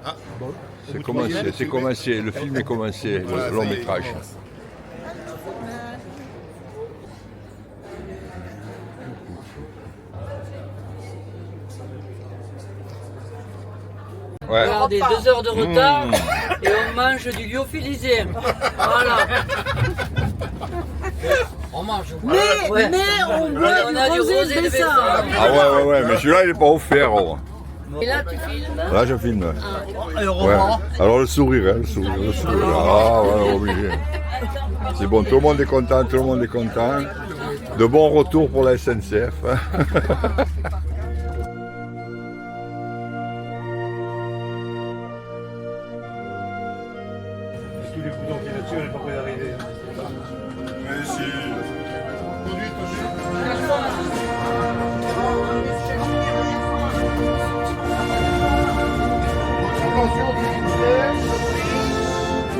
Ah, bon. C'est commencé, le film est commencé, le long métrage. Ouais. Regardez, 2 heures de retard et on mange du lyophilisé. Voilà. On mange. Mais on boit On a du rosé de Bessin. Ah ouais, mais celui-là il est pas offert. Oh. Et là tu filmes. Là je filme. Ouais. Alors le sourire. Ah ouais, obligé. C'est bon, tout le monde est content, De bons retours pour la SNCF. Tous les boutons qu'il y a dessus, on n'est pas prêt d'arriver. Mais si. Attention,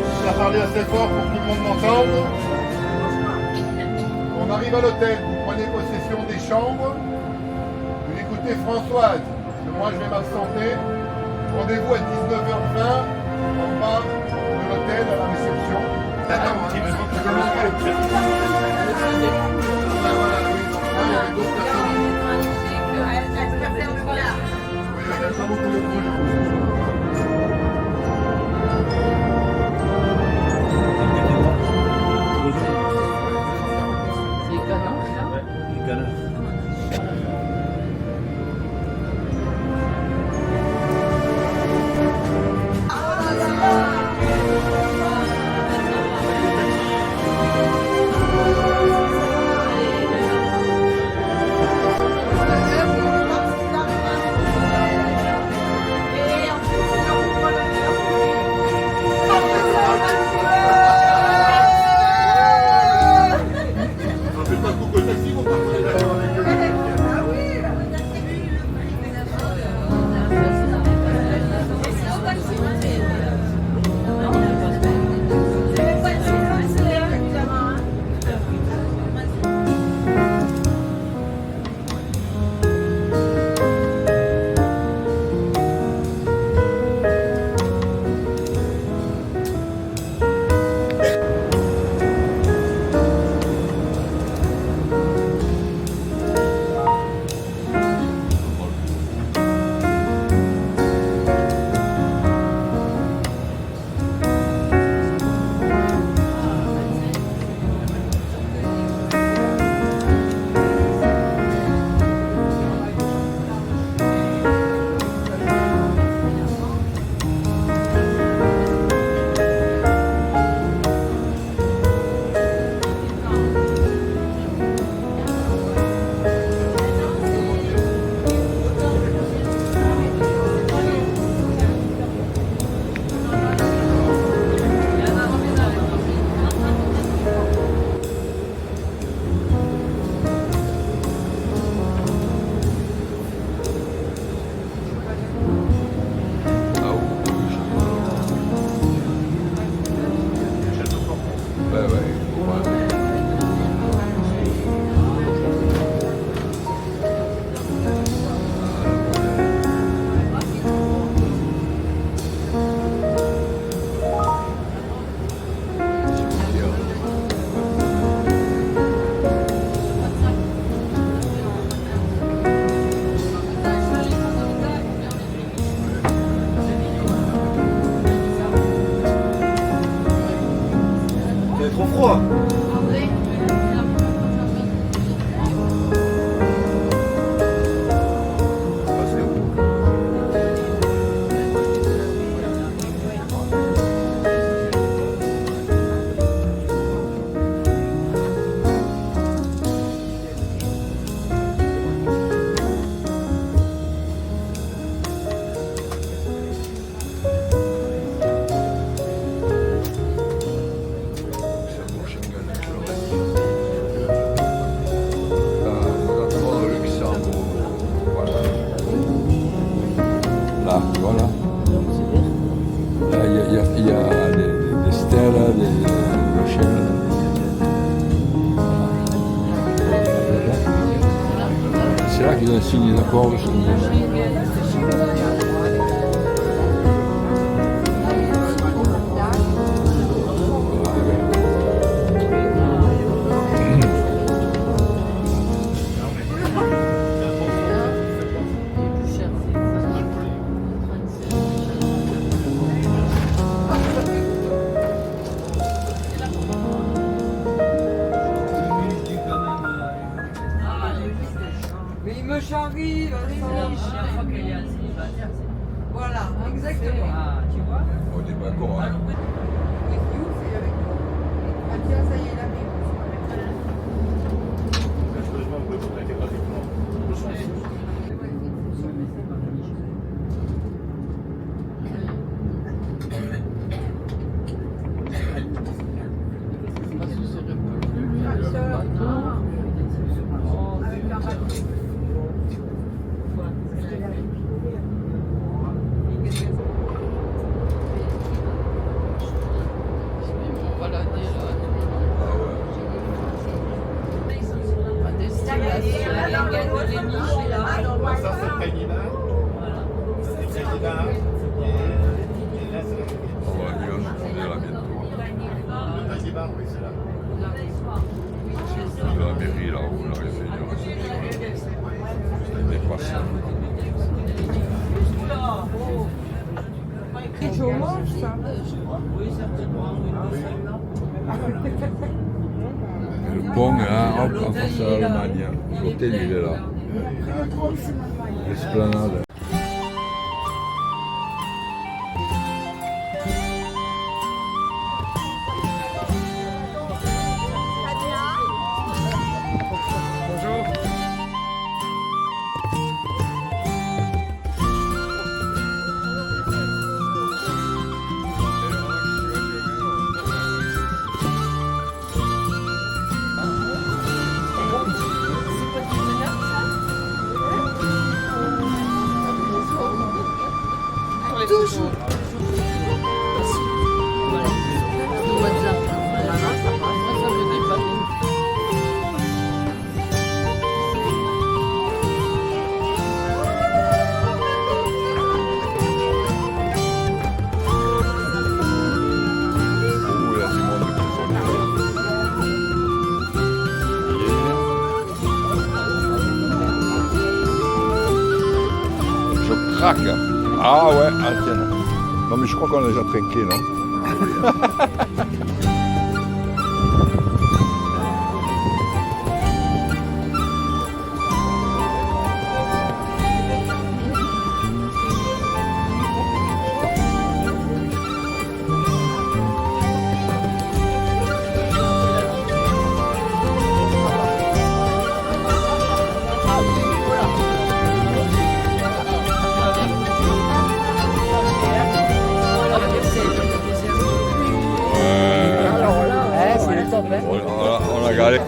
on a parlé assez fort pour que tout le monde m'entende. On arrive à l'hôtel, vous prenez possession des chambres, vous écoutez Françoise, parce que moi je vais m'absenter. Rendez-vous à 19h20 en bas de l'hôtel à la réception. C'est là qu'ils ont signé l'accord de ce j'arrive. Voilà, exactement. On n'est pas con, hein. Ah tiens, ça y est, il arrive. Ça, c'est le candidat. C'est le candidat. Et là, c'est le On va lui on est là bientôt. candidat, oui, c'est là. C'est de la mairie là où on a réunion. C'est dépassant. Je mange ça. Le pont est là, hop, en face de l'Allemagne. L'hôtel il est là. L'esplanade. Toujours. Oh, il y a du monde de prisonniers. Je craque. Ah ouais, ah tiens. Non mais je crois qu'on a déjà trinqué, non? On a galé.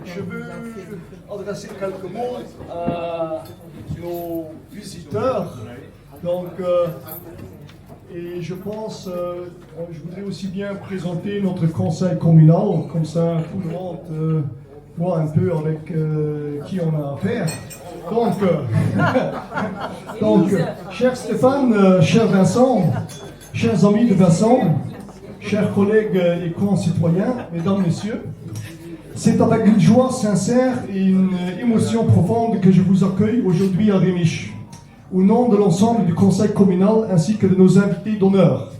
Je veux adresser quelques mots à nos visiteurs. Donc, et je pense, je voudrais aussi bien présenter notre conseil communal, comme ça tout le monde voit un peu avec qui on a affaire. Donc, cher Stéphane, cher Vincent, chers amis de Vincent, chers collègues et concitoyens, mesdames, messieurs, c'est avec une joie sincère et une émotion profonde que je vous accueille aujourd'hui à Rémiche, au nom de l'ensemble du conseil communal ainsi que de nos invités d'honneur.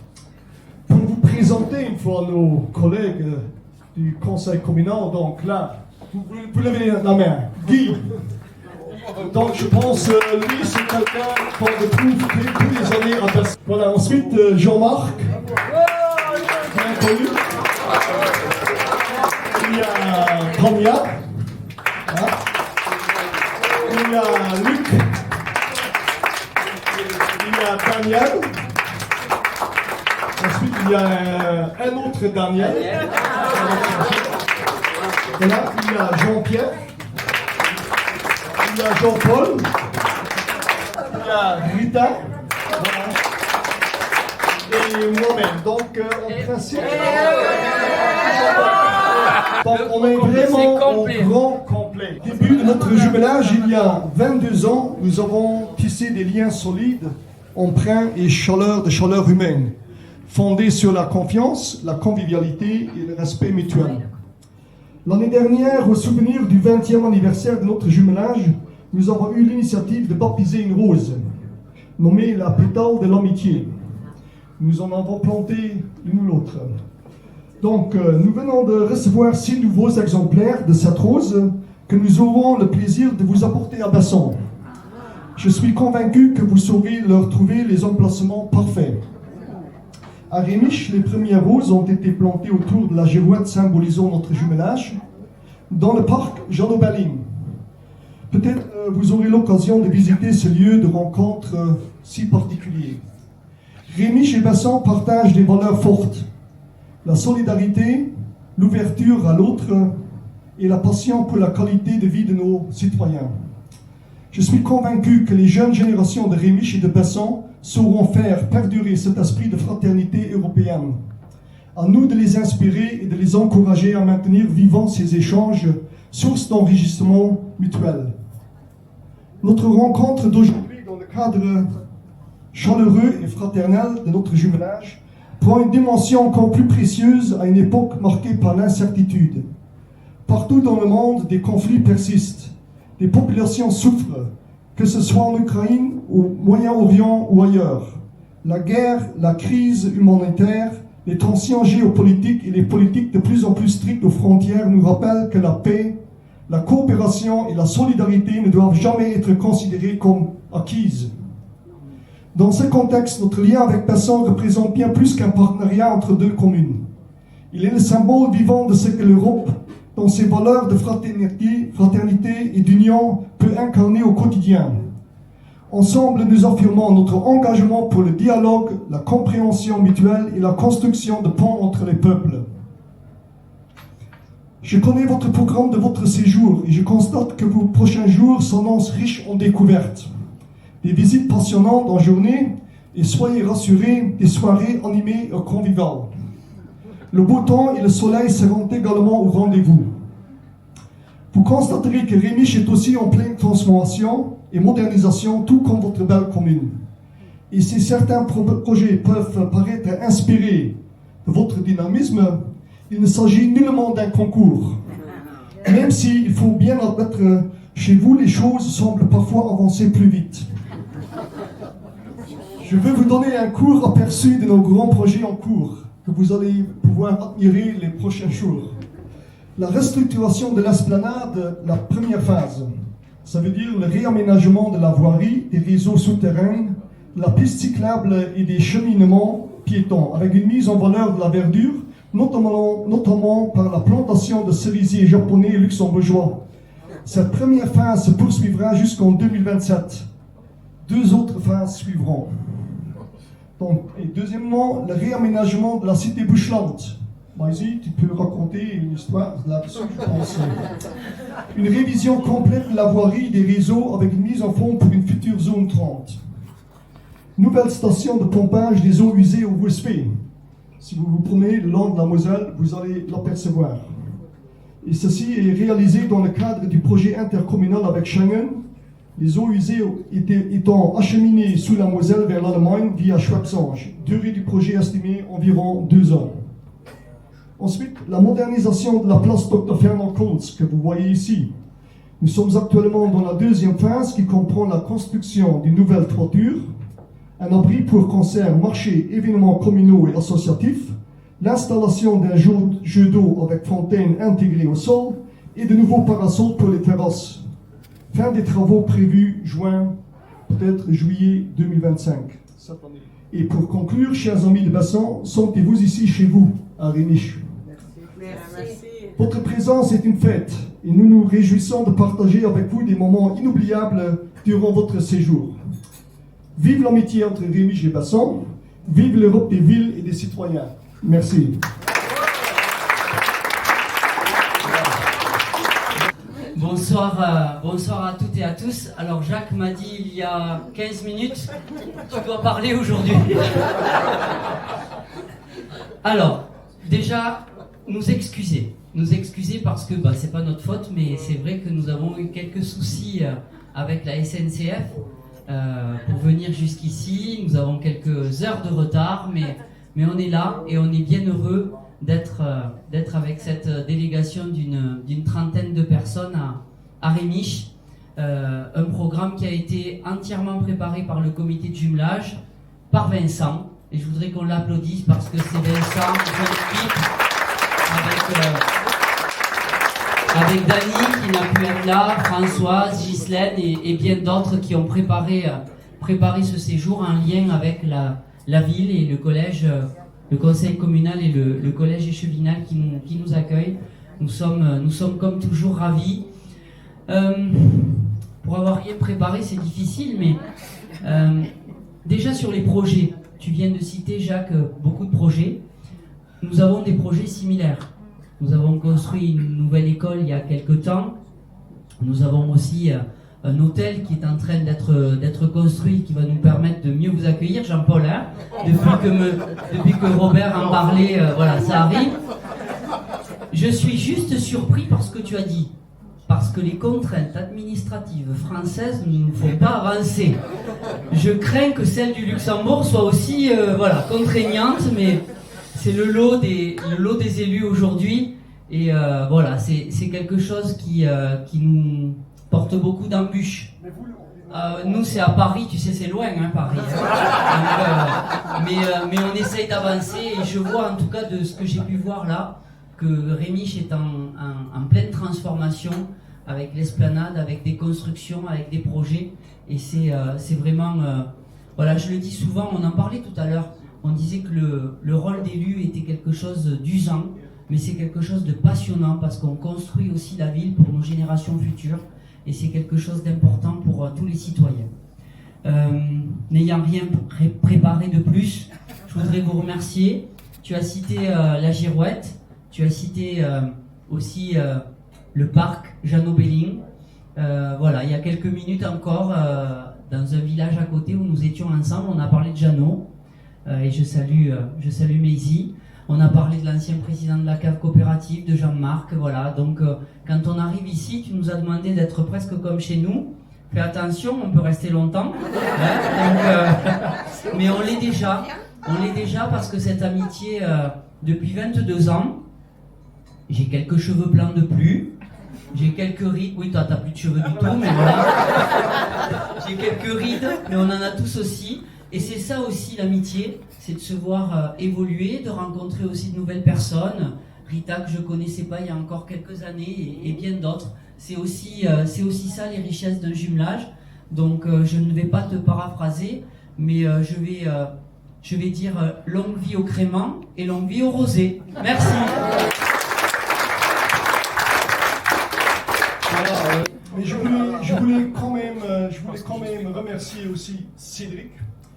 Pour vous présenter une fois nos collègues du conseil communal, donc là, vous levez la main, Guy. Donc je pense, lui c'est quelqu'un qu'on retrouve tous les années à Perse. Voilà, ensuite Jean-Marc, bien connu. Il y a Tania, il y a Luc, il y a Daniel, ensuite il y a un autre Daniel, et là il y a Jean-Pierre, il y a Jean-Paul, il y a Rita, et moi-même. Donc en principe... Donc, on est vraiment au grand complet. Début de notre jumelage, il y a 22 ans, nous avons tissé des liens solides, empreints et de chaleur humaine. fondée sur la confiance, la convivialité et le respect mutuel. L'année dernière, au souvenir du 20e anniversaire de notre jumelage, nous avons eu l'initiative de baptiser une rose, nommée la pétale de l'amitié. Nous en avons planté une ou l'autre. Donc, nous venons de recevoir 6 nouveaux exemplaires de cette rose que nous aurons le plaisir de vous apporter à Besson. Je suis convaincu que vous saurez leur trouver les emplacements parfaits. À Rémiche, les premières roses ont été plantées autour de la girouette symbolisant notre jumelage, dans le parc Jean-Auberling. Peut-être vous aurez l'occasion de visiter ce lieu de rencontre si particulier. Rémiche et Besson partagent des valeurs fortes, la solidarité, l'ouverture à l'autre et la passion pour la qualité de vie de nos citoyens. Je suis convaincu que les jeunes générations de Rémiche et de Besson sauront faire perdurer cet esprit de fraternité européenne. À nous de les inspirer et de les encourager à maintenir vivants ces échanges, source d'enrichissement mutuel. Notre rencontre d'aujourd'hui, dans le cadre chaleureux et fraternel de notre jumelage, prend une dimension encore plus précieuse à une époque marquée par l'incertitude. Partout dans le monde, des conflits persistent, des populations souffrent, que ce soit en Ukraine, au Moyen-Orient ou ailleurs. La guerre, la crise humanitaire, les tensions géopolitiques et les politiques de plus en plus strictes aux frontières nous rappellent que la paix, la coopération et la solidarité ne doivent jamais être considérées comme acquises. Dans ce contexte, notre lien avec Besson représente bien plus qu'un partenariat entre deux communes. Il est le symbole vivant de ce que l'Europe, dans ses valeurs de fraternité et d'union, peut incarner au quotidien. Ensemble, nous affirmons notre engagement pour le dialogue, la compréhension mutuelle et la construction de ponts entre les peuples. Je connais votre programme de votre séjour et je constate que vos prochains jours s'annoncent riches en découvertes. Des visites passionnantes en journée et soyez rassurés, des soirées animées et conviviales. Le beau temps et le soleil seront également au rendez-vous. Vous constaterez que Rémiche est aussi en pleine transformation et modernisation, tout comme votre belle commune. Et si certains projets peuvent paraître inspirés de votre dynamisme, il ne s'agit nullement d'un concours. Même s'il faut bien admettre, chez vous, les choses semblent parfois avancer plus vite. Je veux vous donner un court aperçu de nos grands projets en cours, que vous allez pouvoir admirer les prochains jours. La restructuration de l'esplanade, la première phase. Ça veut dire le réaménagement de la voirie, des réseaux souterrains, de la piste cyclable et des cheminements piétons, avec une mise en valeur de la verdure, notamment par la plantation de cerisiers japonais et luxembourgeois. Cette première phase se poursuivra jusqu'en 2027. 2 autres phases suivront. Donc, et deuxièmement, le réaménagement de la cité bouchelante. Vas-y, tu peux raconter une histoire là-dessus, je pense. Une révision complète de la voirie des réseaux avec une mise en forme pour une future zone 30. Nouvelle station de pompage des eaux usées au Westpay. Si vous vous promenez le long de la Moselle, vous allez l'apercevoir. Et ceci est réalisé dans le cadre du projet intercommunal avec Schengen, les eaux usées étant acheminées sous la Moselle vers l'Allemagne via Schwabsange. Durée du projet estimée environ 2 ans. Ensuite, la modernisation de la place Dr Fernand Kuntz que vous voyez ici. Nous sommes actuellement dans la 2e phase qui comprend la construction d'une nouvelle toiture, un abri pour concerts, marchés, événements communaux et associatifs, l'installation d'un jeu d'eau avec fontaine intégrée au sol et de nouveaux parasols pour les terrasses. Fin des travaux prévus juin, peut-être juillet 2025. Et pour conclure, chers amis de Besson, sentez-vous ici chez vous, à Rémiche. Merci. Votre présence est une fête et nous nous réjouissons de partager avec vous des moments inoubliables durant votre séjour. Vive l'amitié entre Rémiche et Besson, vive l'Europe des villes et des citoyens. Merci. Bonsoir à toutes et à tous. Alors Jacques m'a dit il y a 15 minutes, tu dois parler aujourd'hui. Alors, déjà, nous excuser parce que c'est pas notre faute, mais c'est vrai que nous avons eu quelques soucis avec la SNCF pour venir jusqu'ici. Nous avons quelques heures de retard, Mais on est là et on est bien heureux d'être avec cette délégation d'une trentaine de personnes à Rémiche. Un programme qui a été entièrement préparé par le comité de jumelage, par Vincent. Et je voudrais qu'on l'applaudisse parce que c'est Vincent, son équipe, avec Dany qui n'a pu être là, Françoise, Ghislaine et bien d'autres qui ont préparé ce séjour en lien avec la ville et le collège, le conseil communal et le collège échevinal qui nous accueillent. Nous sommes comme toujours ravis. Pour avoir rien préparé, c'est difficile, mais déjà sur les projets, tu viens de citer, Jacques, beaucoup de projets. Nous avons des projets similaires. Nous avons construit une nouvelle école il y a quelque temps. Nous avons aussi un hôtel qui est en train d'être construit, qui va nous permettre de mieux vous accueillir, Jean-Paul. Hein, depuis que Robert en parlait, voilà, ça arrive. Je suis juste surpris par ce que tu as dit. Parce que les contraintes administratives françaises ne nous font pas avancer. Je crains que celles du Luxembourg soient aussi contraignantes, mais c'est le lot des élus aujourd'hui. Et voilà, c'est quelque chose qui nous porte beaucoup d'embûches. Nous, c'est à Paris, tu sais, c'est loin, hein, Paris. Mais on essaye d'avancer et je vois, en tout cas, de ce que j'ai pu voir là, que Rémiche est en pleine transformation avec l'esplanade, avec des constructions, avec des projets. Et c'est vraiment... voilà, je le dis souvent, on en parlait tout à l'heure, on disait que le rôle d'élu était quelque chose d'usant, mais c'est quelque chose de passionnant parce qu'on construit aussi la ville pour nos générations futures. Et c'est quelque chose d'important pour tous les citoyens. N'ayant rien préparé de plus, je voudrais vous remercier. Tu as cité la Girouette, tu as cité aussi le parc Jeannot-Belling. Voilà, il y a quelques minutes encore, dans un village à côté où nous étions ensemble, on a parlé de Jeannot. Et je salue Maisy. On a parlé de l'ancien président de la cave coopérative, de Jean-Marc, voilà. Donc, quand on arrive ici, tu nous as demandé d'être presque comme chez nous. Fais attention, on peut rester longtemps. Hein, donc, mais on l'est déjà. On l'est déjà parce que cette amitié, depuis 22 ans, j'ai quelques cheveux blancs de plus. J'ai quelques rides. Oui, toi, t'as plus de cheveux du tout, mais voilà. J'ai quelques rides, mais on en a tous aussi. Et c'est ça aussi l'amitié, c'est de se voir évoluer, de rencontrer aussi de nouvelles personnes. Rita que je connaissais pas il y a encore quelques années et bien d'autres. C'est aussi ça les richesses d'un jumelage. Donc je ne vais pas te paraphraser, mais je vais dire longue vie au crément et longue vie au rosé. Merci. Mais je voulais quand même remercier aussi Cédric,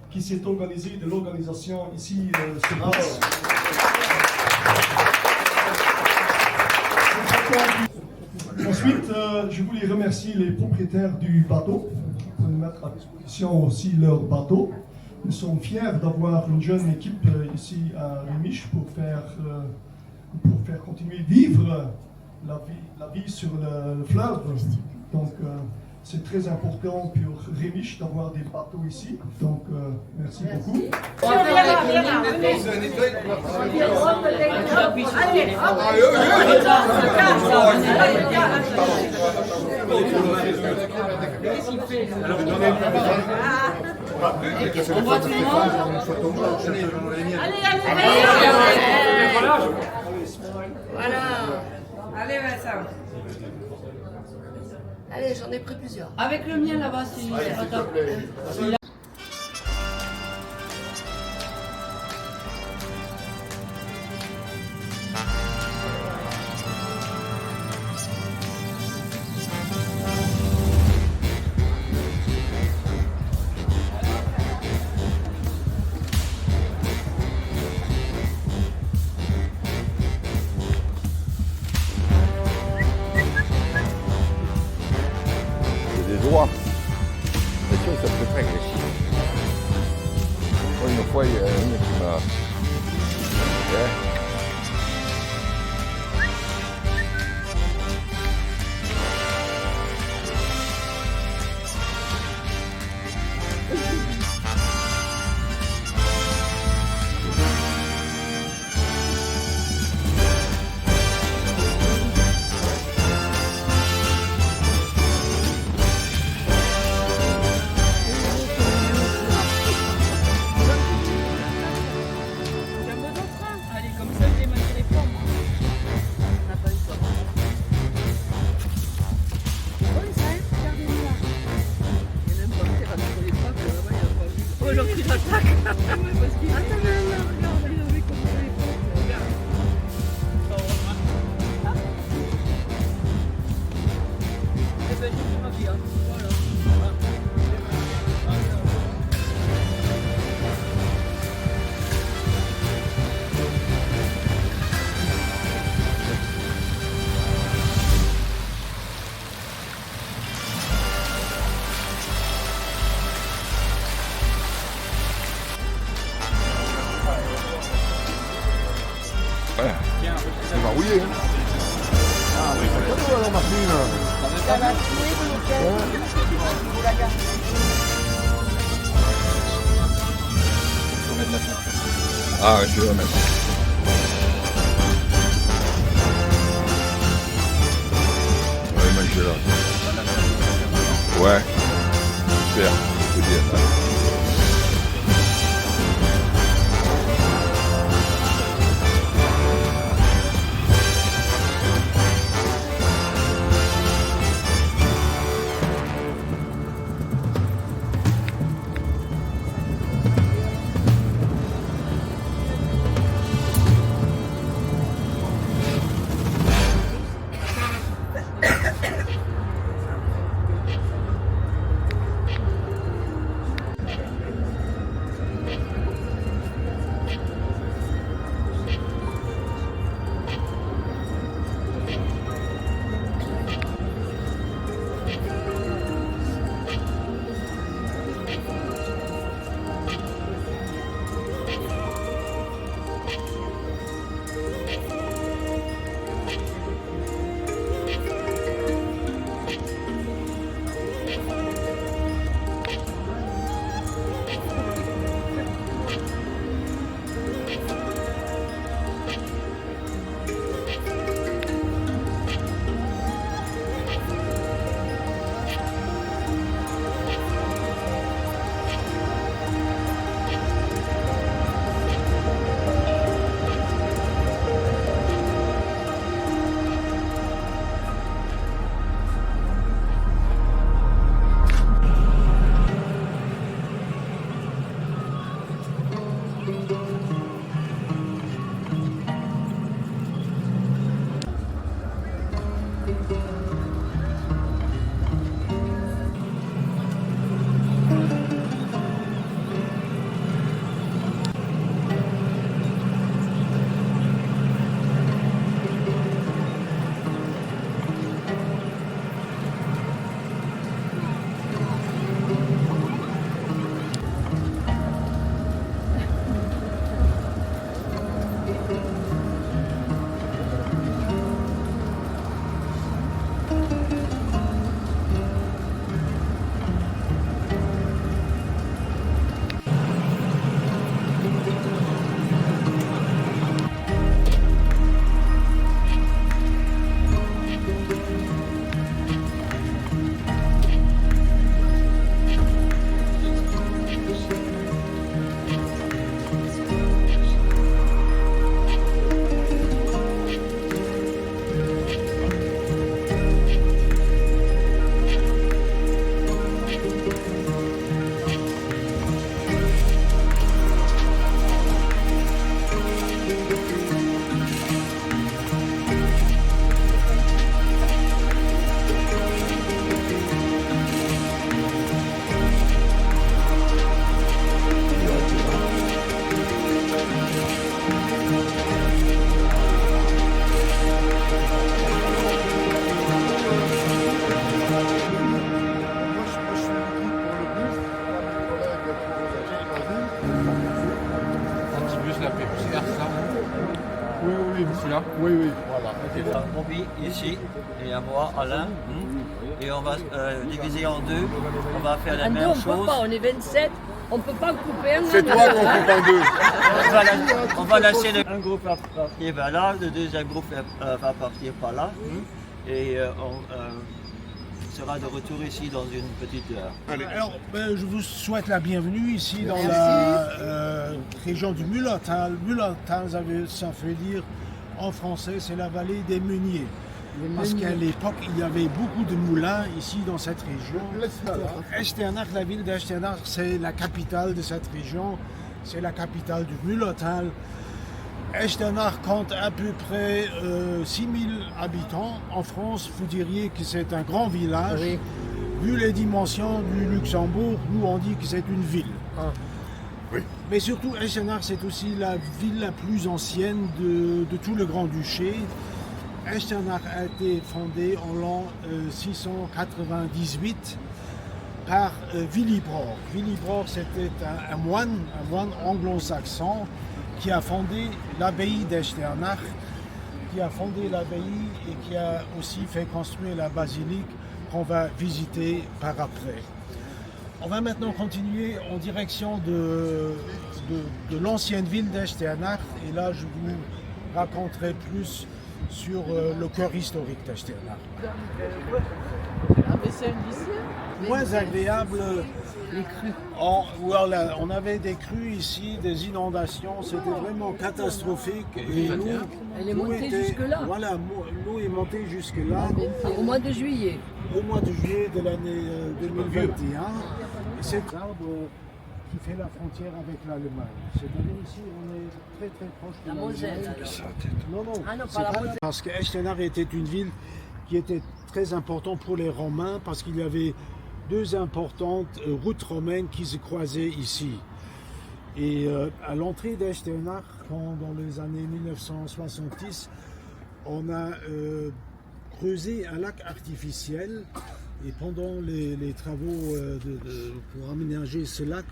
qui s'est organisé de l'organisation ici sur place. Ensuite, je voulais remercier les propriétaires du bateau pour nous mettre à disposition aussi leur bateau. Nous sommes fiers d'avoir une jeune équipe ici à Rémiche pour faire continuer à vivre la vie sur le fleuve. Donc, c'est très important pour Rémiche d'avoir des bateaux ici. Donc, merci beaucoup. On voit tout le monde. Voilà. Allez, Vincent. Allez, j'en ai pris plusieurs. Avec le mien là-bas, c'est pas top. Bien sûr, ça peut très agressif. Une fois, il y a une qui m'a... Ouais. C'est verrouillé. Hein. Ah, mais c'est cadeau alors, Martine. Ça va tuer de l'hôtel. Vous la gardez. Ah, je vais le mettre. On va le manger là. Ouais. Super. C'est bien. Hein. Oui, oui, voilà. Mon fils ici, et à moi, Alain, et on va diviser en deux. On va faire la même On chose. peut pas, on est 27, on peut pas couper un. C'est toi qu'on coupe en deux. On va laisser un groupe à partir vers là, le deuxième groupe va partir par là. Et on sera de retour ici dans une petite heure. Allez, alors, je vous souhaite la bienvenue ici dans la région du Mulhotal. Mulhotal, ça veut dire en français, c'est la vallée des meuniers. Parce qu'à l'époque, il y avait beaucoup de moulins ici dans cette région. Echternach, la ville d'Echternach, c'est la capitale de cette région. C'est la capitale du Mulhotal. Echternach compte à peu près 6000 habitants. En France, vous diriez que c'est un grand village. Oui. Vu les dimensions du Luxembourg, nous on dit que c'est une ville. Ah. Oui. Mais surtout, Echternach, c'est aussi la ville la plus ancienne de tout le Grand-Duché. Echternach a été fondée en l'an 698 par Willibrord. Willibrord, c'était un moine anglo-saxon qui a fondé l'abbaye d'Echternach, qui a fondé l'abbaye et qui a aussi fait construire la basilique qu'on va visiter par après. On va maintenant continuer en direction de l'ancienne ville d'Echternach et là je vous raconterai plus sur le cœur historique d'Echternach. Ah, mais c'est un lycée. Moins agréable, Les crues. voilà, on avait des crues ici, des inondations, c'était vraiment catastrophique. Et l'eau, Elle est montée jusque-là. Voilà, l'eau est montée jusque-là. Au mois de juillet. Au mois de juillet de l'année 2021. Et c'est l'arbre qui fait la frontière avec l'Allemagne. C'est-à-dire ici, on est très très proche de La Moselle. Non, non, Ah non, c'est pas la pas Moselle. parce que Echternach était une ville qui était très importante pour les Romains parce qu'il y avait deux importantes routes romaines qui se croisaient ici. Et à l'entrée d'Echternach, dans les années 1970, on a creusé un lac artificiel et pendant les travaux pour aménager ce lac,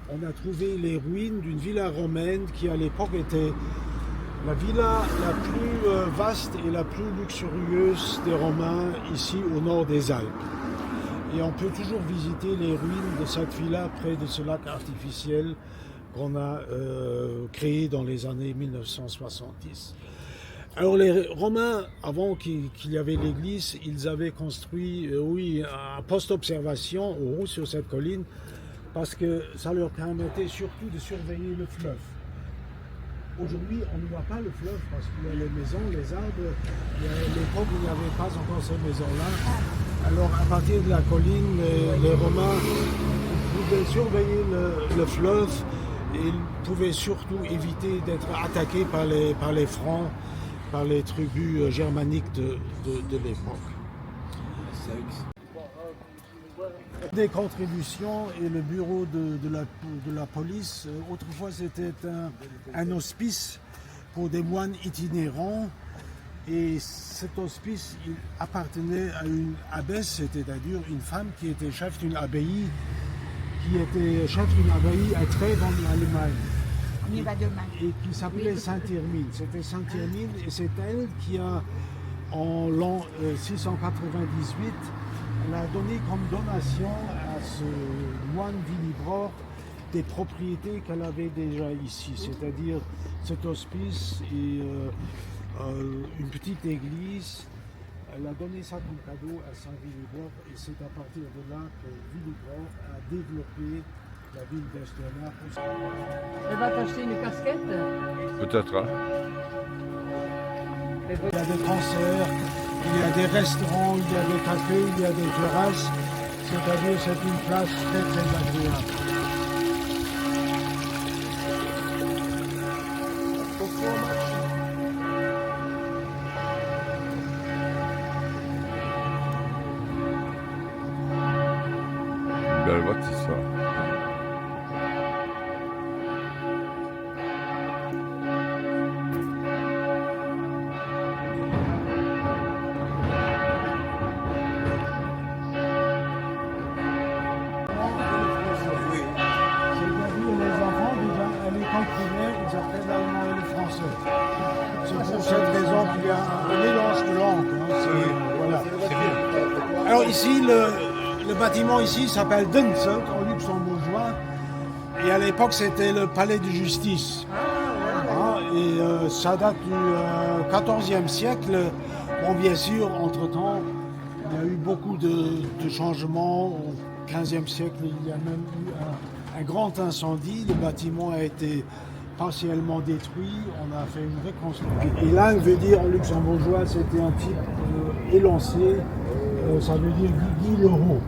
on a trouvé les ruines d'une villa romaine qui à l'époque était la villa la plus vaste et la plus luxurieuse des Romains ici au nord des Alpes. Et on peut toujours visiter les ruines de cette villa près de ce lac artificiel qu'on a créé dans les années 1970. Alors les Romains, avant qu'il y avait l'église, ils avaient construit un poste d'observation au haut sur cette colline parce que ça leur permettait surtout de surveiller le fleuve. Aujourd'hui, on ne voit pas le fleuve parce qu'il y a les maisons, les arbres. Et à l'époque, il n'y avait pas encore ces maisons-là. Alors, à partir de la colline, les Romains pouvaient surveiller le fleuve et ils pouvaient surtout éviter d'être attaqués par les Francs, par les tribus germaniques de l'époque. Des contributions et le bureau de la police. Autrefois, c'était un hospice pour des moines itinérants. Et cet hospice il appartenait à une abbesse, c'est-à-dire une femme qui était chef d'une abbaye, à Trèves en Allemagne. Et qui s'appelait Saint-Hermine. C'était Saint-Hermine et c'est elle qui a, en l'an 698, elle a donné comme donation à ce moine Willibrord des propriétés qu'elle avait déjà ici, c'est-à-dire cet hospice et une petite église. Elle a donné ça comme cadeau à Saint Willibrord et c'est à partir de là que Willibrord a développé la ville d'Echternach. Elle va t'acheter une casquette. Peut-être, hein. Il y a des concerts, il y a des restaurants, il y a des cafés, il y a des terrasses. C'est-à-dire c'est une place très très agréable. Belle bâtisse, ça. Alors ici, le bâtiment ici s'appelle Dunzelt en luxembourgeois et à l'époque c'était le palais de justice. Et ça date du XIVe siècle. Bon, bien sûr, entre-temps, il y a eu beaucoup de changements. Au XVe siècle, il y a même eu un grand incendie. Le bâtiment a été partiellement détruit. On a fait une reconstruction. Et langue veut dire en luxembourgeois, c'était un type élancé. Ça veut dire Guy Leroux.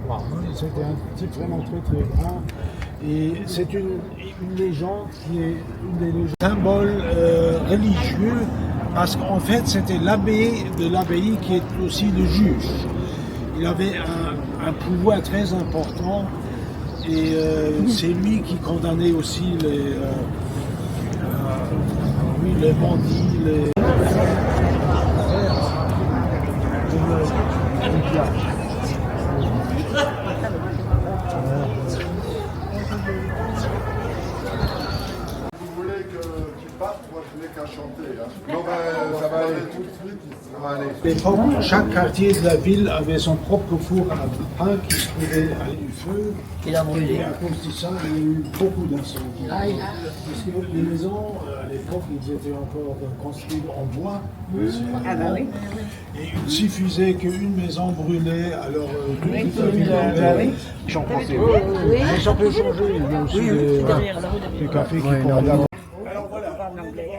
C'était un type vraiment très très grand. Et c'est une légende qui est une des légendes symbole religieux parce qu'en fait c'était l'abbé de l'abbaye qui est aussi le juge. Il avait un pouvoir très important et c'est lui qui condamnait aussi les bandits, Vous voulez qu'il part, moi je n'ai qu'à chanter. Hein. Non, ben, ça va aller. Ça va aller. À l'époque, chaque quartier de la ville avait son propre four à pain qui pouvait aller du feu. Il a brûlé. Et à cause de ça, il y a eu beaucoup d'incendies. Parce que les maisons, à l'époque, ils étaient encore construites en bois. Ah bah oui. Et il suffisait qu'une maison brûlait, alors toute la ville brûlait. J'en pensais. Mais ça peut changer. Il y a aussi des cafés qui pourraient. Alors voilà,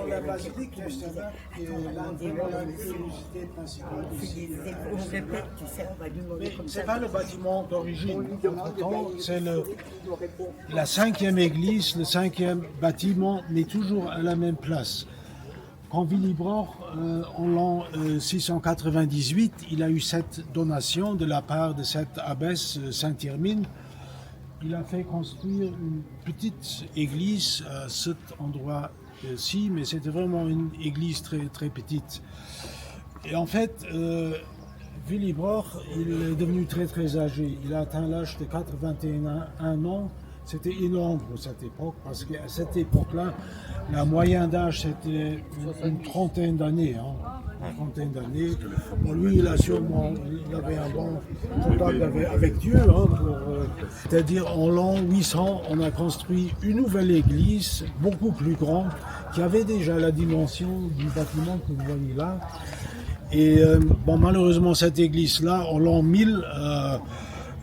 la basilique d'Estherdac est la curiosité principale ici. On répète, tu sais, on va lui demander comme C'est ça. pas le bâtiment d'origine. Entre-temps, c'est la 5e église, le 5e bâtiment, mais toujours à la même place. Quand Willibrord, en l'an 698, il a eu cette donation de la part de cette abbesse Saint-Irmine. Il a fait construire une petite église à cet endroit-ci, mais c'était vraiment une église très, très petite. Et en fait, Willibrord, il est devenu très, très âgé. Il a atteint l'âge de 81 ans. C'était énorme pour cette époque, parce qu'à cette époque-là, la moyenne d'âge, c'était une trentaine d'années. Une trentaine d'années. Bon, lui, il avait un bon contact avec Dieu. C'est-à-dire, en l'an 800, on a construit une nouvelle église, beaucoup plus grande, qui avait déjà la dimension du bâtiment que vous voyez là. Et malheureusement, cette église-là, en l'an 1000,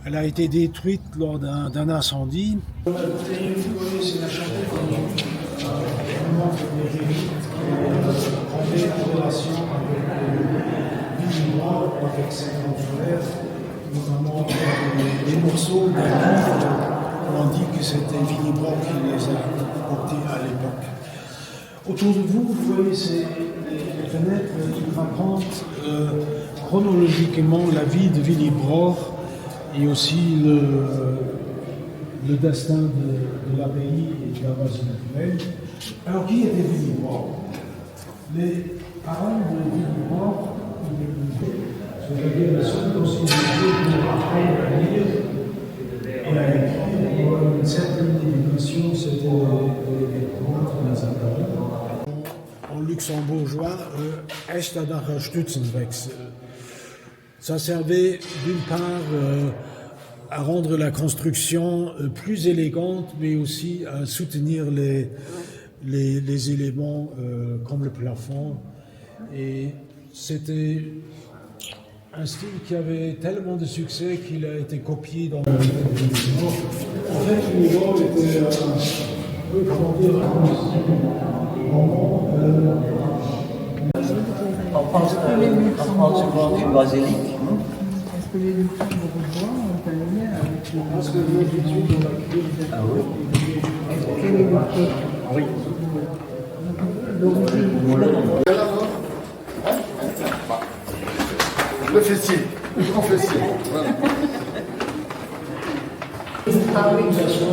elle a été détruite lors d'un incendie. C'est la chapelle en relation avec Willibrord, avec ses grands frères, notamment les morceaux d'un livre où on dit que c'était Willibrord qui les a portés à l'époque. Autour de vous, vous voyez les fenêtres qui racontent chronologiquement la vie de Willibrord et aussi le destin de l'abbaye et de la basilique. Alors, qui était Willibrord? Les parents de Willibrord, c'est-à-dire la seule possibilité pour apprendre à lire et à écrire pour une certaine éducation, c'était les Nazareth. En luxembourgeois, Estherdacher Stützenwechsel. Ça servait d'une part à rendre la construction plus élégante, mais aussi à soutenir les éléments comme le plafond. Et c'était un style qui avait tellement de succès qu'il a été copié dans le Nord. En fait, le Nord était un peu, comment dire, On parle souvent d'une basilique. Est-ce que les Luxembourgeois ont un lien avec le... Parce que nous, tout de suite, on a créé. Ah oui. Quel est le fait? Oui. L'origine. Le fessier, le grand fessier. Voilà. Ah oui, bien sûr.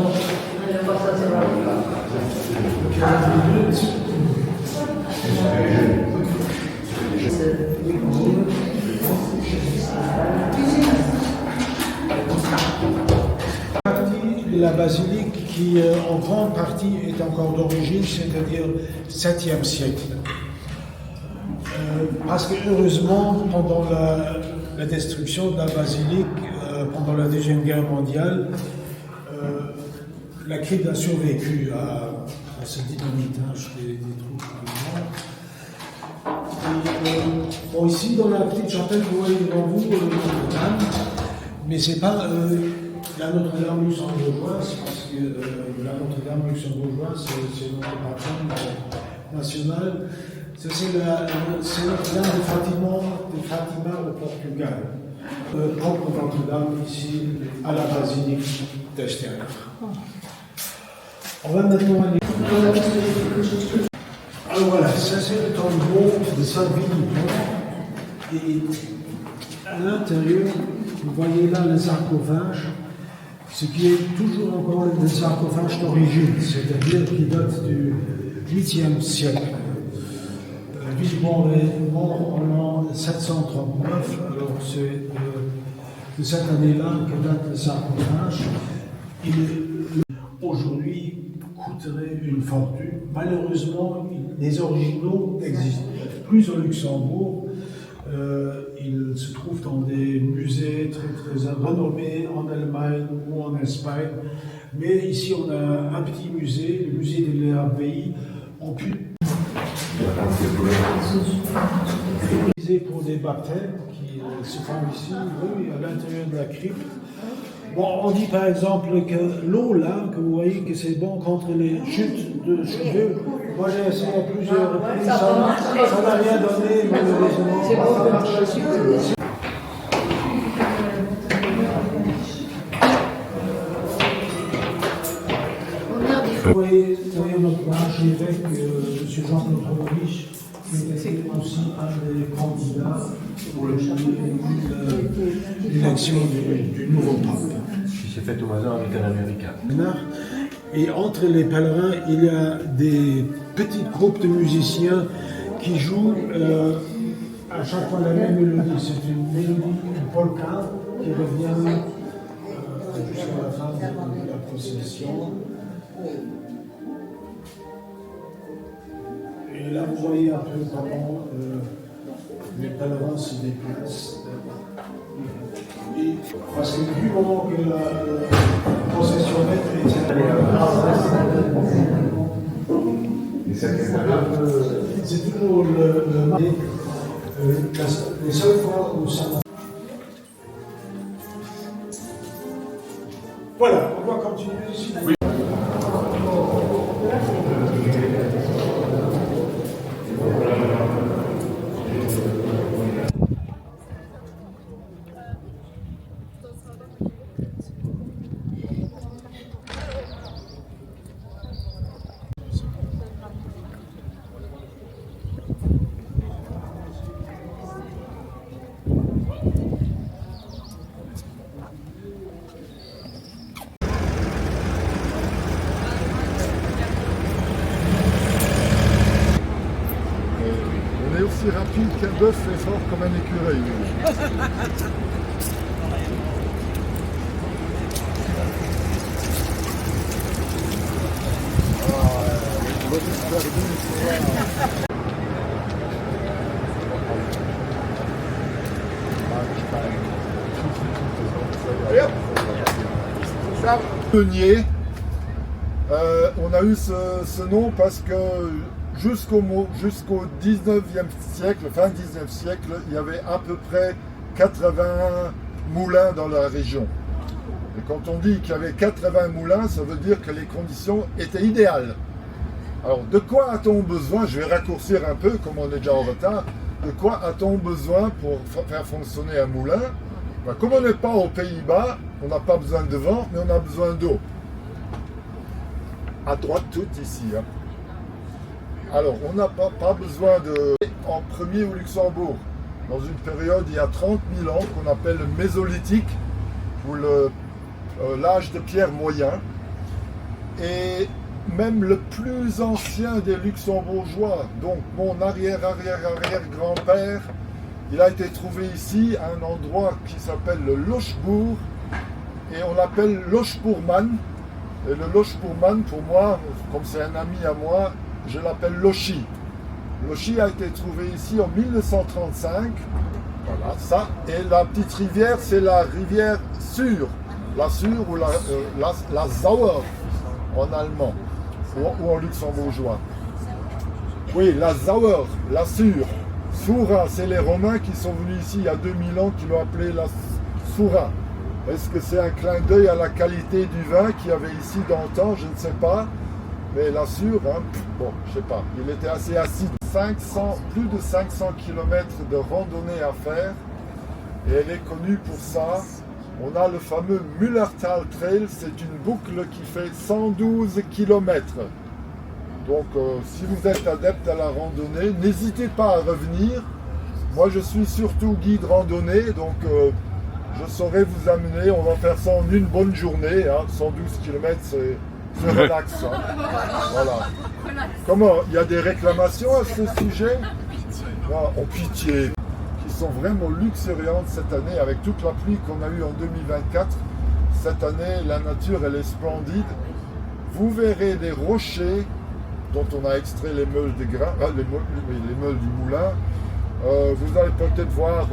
De la basilique qui, en grande partie, est encore d'origine, c'est-à-dire 7e siècle. Parce que, heureusement, pendant la destruction de la basilique, pendant la Deuxième Guerre mondiale, la crypte a survécu à ce dynamitage des troupes allemandes. Ici, dans la petite chapelle, vous voyez devant vous Notre-Dame, mais ce n'est pas la Notre-Dame luxembourgeoise, parce que la Notre-Dame luxembourgeoise, c'est notre patronne nationale. C'est Notre-Dame de Fatima au Portugal. Propre Notre-Dame ici à la basilique d'Estherdac. On va maintenant aller. Alors voilà, ça c'est le tombeau de Saint-Willibrord. Et à l'intérieur, vous voyez là le sarcophage, ce qui est toujours encore le sarcophage d'origine, c'est-à-dire qui date du 8e siècle. Willibrord est mort en l'an 739, alors c'est de cette année-là que date le sarcophage. Il est aujourd'hui coûterait une fortune. Malheureusement, les originaux n'existent plus au Luxembourg. Ils se trouvent dans des musées très très renommés en Allemagne ou en Espagne. Mais ici, on a un petit musée, le musée de l'abbaye. On peut utiliser pour des baptêmes qui se font ici, oui, à l'intérieur de la crypte. Bon, on dit par exemple que l'eau là, que vous voyez que c'est bon contre les chutes de cheveux. Moi j'ai essayé à plusieurs reprises, ça n'a rien donné malheureusement. Vous voyez notre archevêque, M. Jean-Claude Robiche, qui était aussi un des candidats pour l'élection du nouveau pape. Qui s'est fait au hasard avec un Américain. Et entre les pèlerins, il y a des petits groupes de musiciens qui jouent à chaque fois la même mélodie. C'est une mélodie polka qui revient jusqu'à la fin de la procession. Et là, vous voyez un peu comment les pèlerins se déplacent. Et parce que du moment que la procession est c'est toujours les seules fois où ça. Voilà, on va continuer ici. On est aussi rapide qu'un bœuf et fort comme un écureuil. Meunier, on a eu ce nom parce que jusqu'au 19e siècle, fin 19e siècle, il y avait à peu près 80 moulins dans la région. Et quand on dit qu'il y avait 80 moulins, ça veut dire que les conditions étaient idéales. Alors, de quoi a-t-on besoin? Je vais raccourcir un peu, comme on est déjà en retard. De quoi a-t-on besoin pour faire fonctionner un moulin? Ben, comme on n'est pas aux Pays-Bas, on n'a pas besoin de vent, mais on a besoin d'eau. À droite, tout ici. Hein. Alors, on n'a pas besoin de... En premier au Luxembourg, dans une période il y a 30 000 ans, qu'on appelle le Mésolithique, ou l'âge de pierre moyen. Et même le plus ancien des Luxembourgeois, donc mon arrière-arrière-arrière-grand-père, il a été trouvé ici à un endroit qui s'appelle le Lochbourg, et on l'appelle Lochbourgman. Et le Lochbourgman, pour moi, comme c'est un ami à moi, je l'appelle Lochy. Lochy a été trouvé ici en 1935. Voilà, ça. Et la petite rivière, c'est la rivière Sur. La Sur ou la Sauer en allemand ou en luxembourgeois. Oui, la Sauer, la Sur. Soura, c'est les Romains qui sont venus ici il y a 2000 ans qui l'ont appelé la Soura. Est-ce que c'est un clin d'œil à la qualité du vin qu'il y avait ici dans le temps? Je ne sais pas. Mais la Sur, hein, bon, je sais pas. Il était assez acide. Plus de 500 km de randonnée à faire. Et elle est connue pour ça. On a le fameux Mullertal Trail. C'est une boucle qui fait 112 km. Donc, si vous êtes adepte à la randonnée, n'hésitez pas à revenir. Moi, je suis surtout guide randonnée, donc je saurai vous amener. On va faire ça en une bonne journée. Hein. 112 km, c'est relax. Hein. Voilà. Comment? Il y a des réclamations à ce sujet? En pitié. Qui sont vraiment luxuriantes cette année, avec toute la pluie qu'on a eue en 2024. Cette année, la nature, elle est splendide. vous verrez des rochers dont on a extrait les meules des grains, les meules du moulin. Vous allez peut-être voir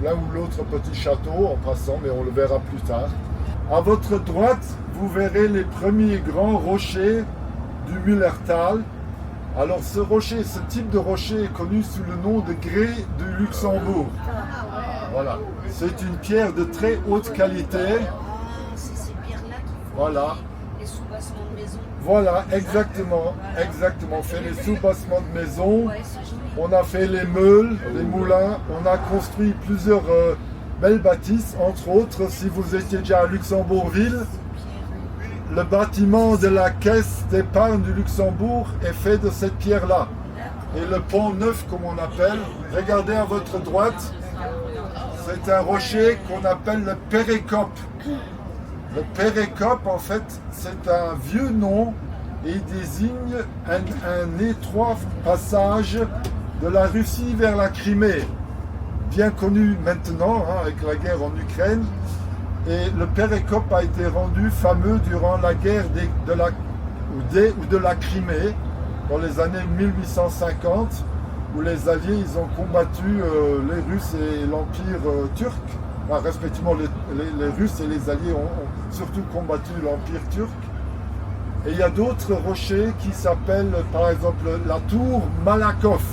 l'un ou l'autre petit château en passant, mais on le verra plus tard. À votre droite, vous verrez les premiers grands rochers du Müllertal. Alors ce type de rocher est connu sous le nom de grès du Luxembourg. Voilà, c'est une pierre de très haute qualité. C'est ces pierres-là qui font Voilà. les sous-bassements de maison. Voilà, exactement. On fait les sous-bassements de maison. Ouais, c'est joli. On a fait les meules, les moulins, on a construit plusieurs belles bâtisses, entre autres, si vous étiez déjà à Luxembourgville, le bâtiment de la caisse d'épargne du Luxembourg est fait de cette pierre-là. Et le pont neuf, comme on appelle, regardez à votre droite, c'est un rocher qu'on appelle le Pérécope. Le Pérécope, en fait, c'est un vieux nom et il désigne un étroit passage de la Russie vers la Crimée, bien connu maintenant avec la guerre en Ukraine. Et le Pérécope a été rendu fameux durant la guerre de la Crimée, dans les années 1850, où les Alliés ils ont combattu les Russes et l'Empire turc. Enfin, respectivement, les Russes et les Alliés ont surtout combattu l'Empire turc. Et il y a d'autres rochers qui s'appellent, par exemple, la tour Malakoff.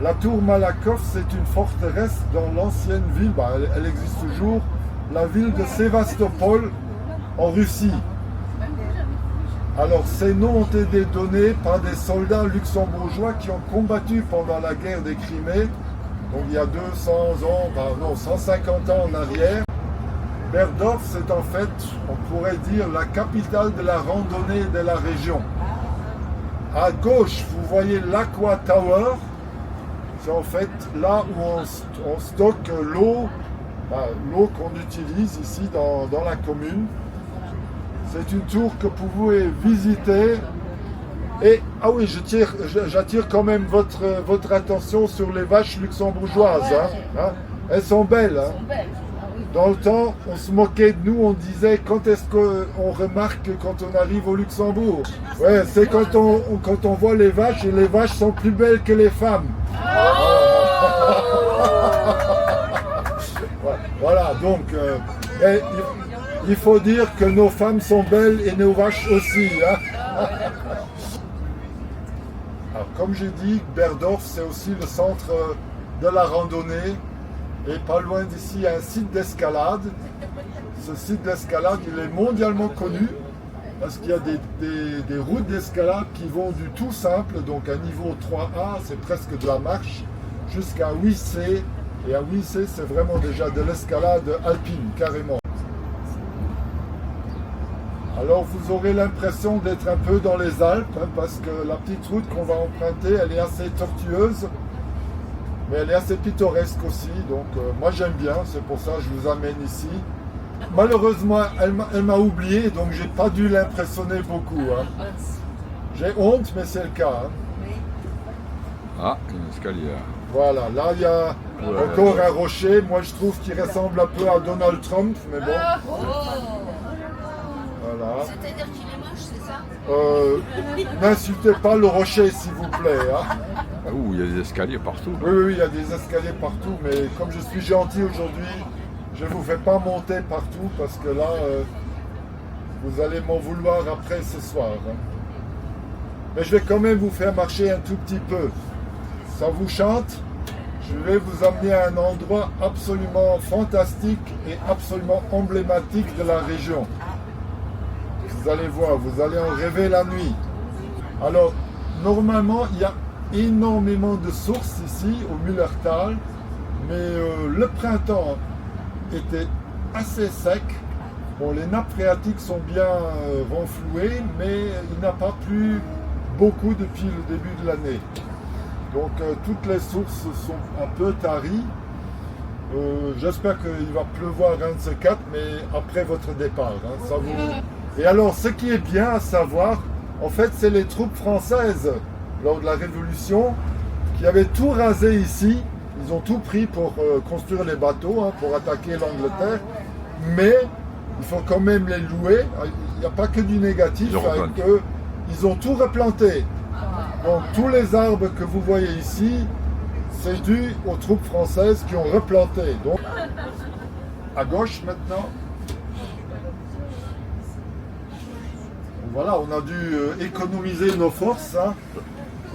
La tour Malakoff, c'est une forteresse dans l'ancienne ville, elle existe toujours, la ville de Sévastopol, en Russie. Alors, ces noms ont été donnés par des soldats luxembourgeois qui ont combattu pendant la guerre des Crimées, donc il y a 200 ans, 150 ans en arrière. Berdorf, c'est en fait, on pourrait dire, la capitale de la randonnée de la région. À gauche, vous voyez l'Aqua Tower. C'est en fait là où on stocke l'eau, l'eau qu'on utilise ici dans la commune. C'est une tour que vous pouvez visiter. Et, ah oui, j'attire quand même votre attention sur les vaches luxembourgeoises. Elles sont belles. Dans le temps, on se moquait de nous, on disait quand est-ce qu'on remarque quand on arrive au Luxembourg. Ouais, c'est quand on voit les vaches et les vaches sont plus belles que les femmes. Voilà, donc il faut dire que nos femmes sont belles et nos vaches aussi. Alors, comme j'ai dit, Berdorf, c'est aussi le centre de la randonnée. Et pas loin d'ici, il y a un site d'escalade. Ce site d'escalade, il est mondialement connu parce qu'il y a des routes d'escalade qui vont du tout simple, donc à niveau 3A, c'est presque de la marche, jusqu'à 8C. Et à 8C, c'est vraiment déjà de l'escalade alpine, carrément. Alors vous aurez l'impression d'être un peu dans les Alpes, parce que la petite route qu'on va emprunter, elle est assez tortueuse. Mais elle est assez pittoresque aussi, donc moi j'aime bien, c'est pour ça que je vous amène ici. Malheureusement, elle m'a oublié, donc j'ai pas dû l'impressionner beaucoup. J'ai honte, mais c'est le cas. Ah, une escalier. Voilà, là il y a encore un rocher, moi je trouve qu'il ressemble un peu à Donald Trump, mais bon. Voilà. C'est-à-dire qu'il est moche, c'est ça? N'insultez pas le rocher, s'il vous plaît. Il y a des escaliers partout. Oui, il y a des escaliers partout, mais comme je suis gentil aujourd'hui, je ne vous fais pas monter partout parce que là, vous allez m'en vouloir après ce soir. Mais je vais quand même vous faire marcher un tout petit peu. Ça vous chante? Je vais vous amener à un endroit absolument fantastique et absolument emblématique de la région. Vous allez voir, vous allez en rêver la nuit. Alors, normalement, il y a énormément de sources ici au Müllertal, mais le printemps était assez sec. Bon, les nappes phréatiques sont bien renflouées, mais il n'y a pas plu beaucoup depuis le début de l'année. Donc toutes les sources sont un peu taries. J'espère qu'il va pleuvoir un de ces quatre, mais après votre départ. Ça vous... Et alors, ce qui est bien à savoir, en fait, c'est les troupes françaises lors de la Révolution, qui avaient tout rasé ici. Ils ont tout pris pour construire les bateaux, pour attaquer l'Angleterre. Mais il faut quand même les louer. Il n'y a pas que du négatif, ils ont tout replanté. Donc tous les arbres que vous voyez ici, c'est dû aux troupes françaises qui ont replanté. Donc, à gauche maintenant. Voilà, on a dû économiser nos forces. Hein.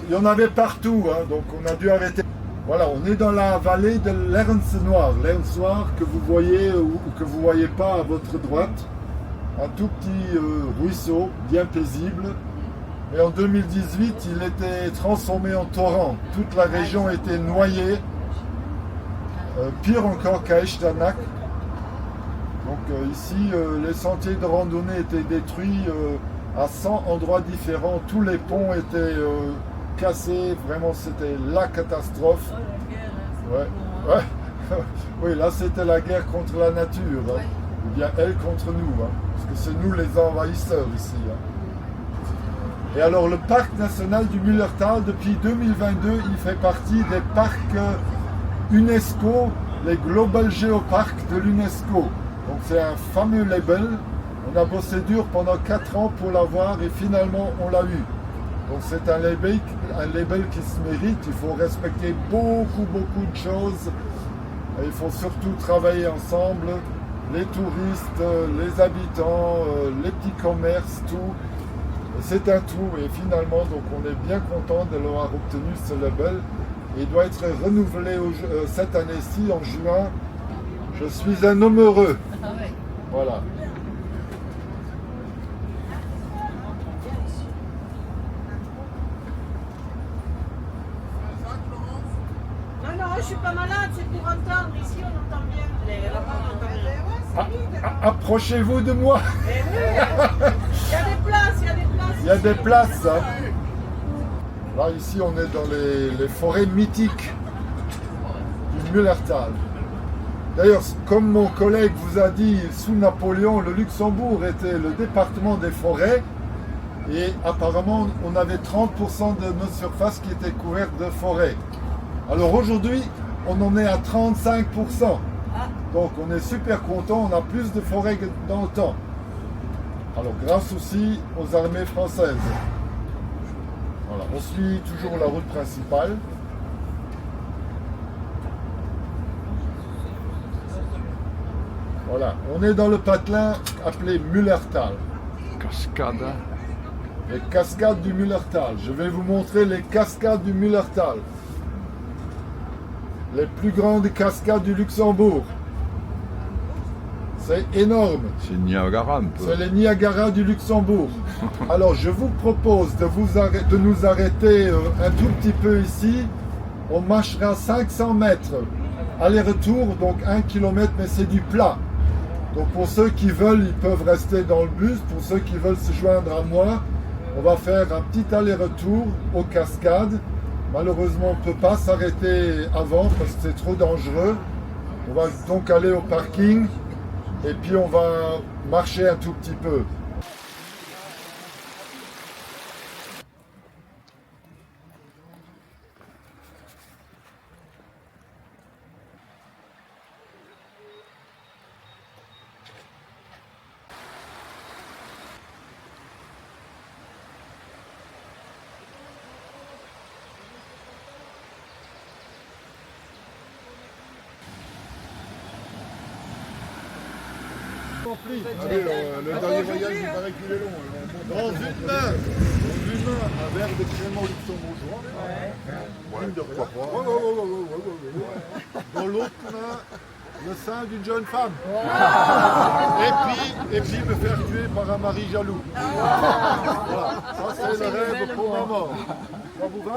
Il y en avait partout, hein, donc on a dû arrêter. Voilà, on est dans la vallée de l'Ernse Noir. L'Ernse Noir que vous voyez ou que vous ne voyez pas à votre droite. Un tout petit ruisseau, bien paisible. Et en 2018, il était transformé en torrent. Toute la région était noyée. Pire encore qu'à Echternach. Donc ici, les sentiers de randonnée étaient détruits à 100 endroits différents. Tous les ponts étaient cassés. Vraiment, c'était la catastrophe. Ouais. Oui, là, c'était la guerre contre la nature. Hein. Ou bien elle contre nous. Hein. Parce que c'est nous les envahisseurs ici. Hein. Et alors le parc national du Müllertal, depuis 2022, il fait partie des parcs UNESCO, les Global Geoparks de l'UNESCO. Donc c'est un fameux label. On a bossé dur pendant 4 ans pour l'avoir et finalement on l'a eu. Donc c'est un label qui se mérite. Il faut respecter beaucoup de choses. Et il faut surtout travailler ensemble. Les touristes, les habitants, les petits commerces, tout. C'est un tout et finalement donc on est bien content de l'avoir obtenu ce label et il doit être renouvelé cette année-ci en juin. Je suis un homme heureux. Voilà. Non, je suis pas malade, c'est pour entendre. Ici on entend bien. Là-bas on entend bien. Approchez-vous de moi. Il y a des places, Il y a des places. Hein. Là, ici, on est dans les forêts mythiques du Müllertal. D'ailleurs, comme mon collègue vous a dit, sous Napoléon, le Luxembourg était le département des forêts. Et apparemment, on avait 30% de notre surface qui était couverte de forêts. Alors aujourd'hui, on en est à 35%. Donc on est super content, on a plus de forêts que dans le temps. Alors grâce aussi aux armées françaises. Voilà, on suit toujours la route principale. Voilà, on est dans le patelin appelé Müllertal. Cascade. Les cascades du Müllertal. Je vais vous montrer les cascades du Müllertal. Les plus grandes cascades du Luxembourg. C'est énorme. C'est Niagara un peu. C'est les Niagara du Luxembourg. Alors je vous propose de nous arrêter un tout petit peu ici. On marchera 500 mètres. Aller-retour, donc 1 km, mais c'est du plat. Donc pour ceux qui veulent, ils peuvent rester dans le bus. Pour ceux qui veulent se joindre à moi, on va faire un petit aller-retour aux cascades. Malheureusement, on ne peut pas s'arrêter avant parce que c'est trop dangereux. On va donc aller au parking. Et puis on va marcher un tout petit peu. Le dernier voyage, il paraît qu'il est long. Dans une main, un verre d'extrêmement luxembourgeois. Dans l'autre main, le sein d'une jeune femme. Et puis me faire tuer par un mari jaloux. Voilà. Ça c'est le rêve pour maman. Ça vous va?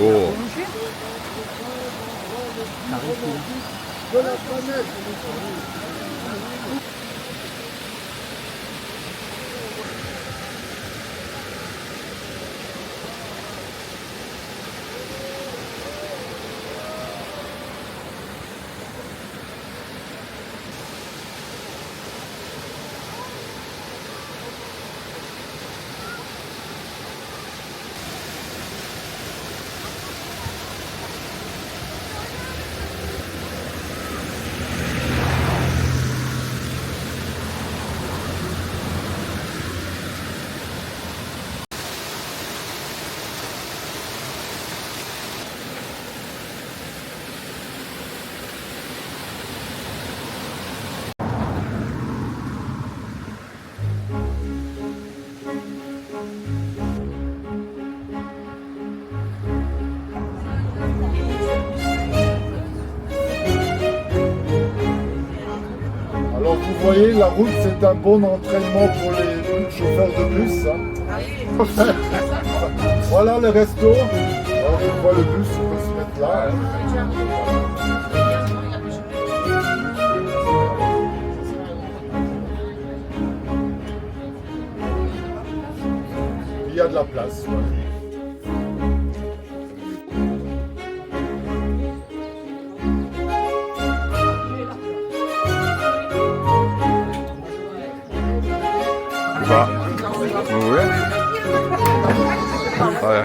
Oh. de la planète. Alors vous voyez, la route c'est un bon entraînement pour les chauffeurs de bus. Hein. Voilà le resto. Alors je vois le bus, on peut se mettre là. Il y a de la place. Ouais. Bah, ouais. Ouais.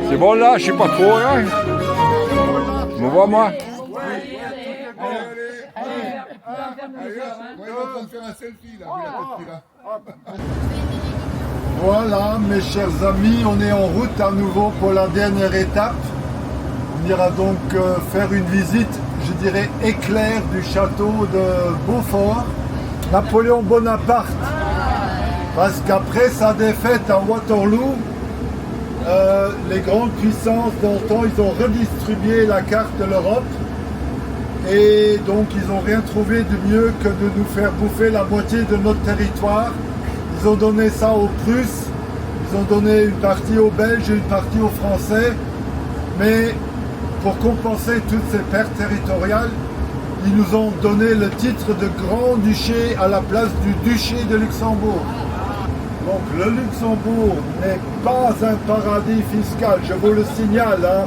C'est bon là, je suis pas trop hein. Me vois moi. Ouais, on est en train de faire un selfie là, vu la tête là. Voilà mes chers amis, on est en route à nouveau pour la dernière étape. On ira donc faire une visite, je dirais éclair, du château de Beaufort, Napoléon Bonaparte. Parce qu'après sa défaite à Waterloo, les grandes puissances d'antan, ils ont redistribué la carte de l'Europe et donc ils n'ont rien trouvé de mieux que de nous faire bouffer la moitié de notre territoire. Ils ont donné ça aux Prusses, ils ont donné une partie aux Belges et une partie aux Français, mais pour compenser toutes ces pertes territoriales, ils nous ont donné le titre de grand-duché à la place du duché de Luxembourg. Donc le Luxembourg n'est pas un paradis fiscal, je vous le signale. Hein.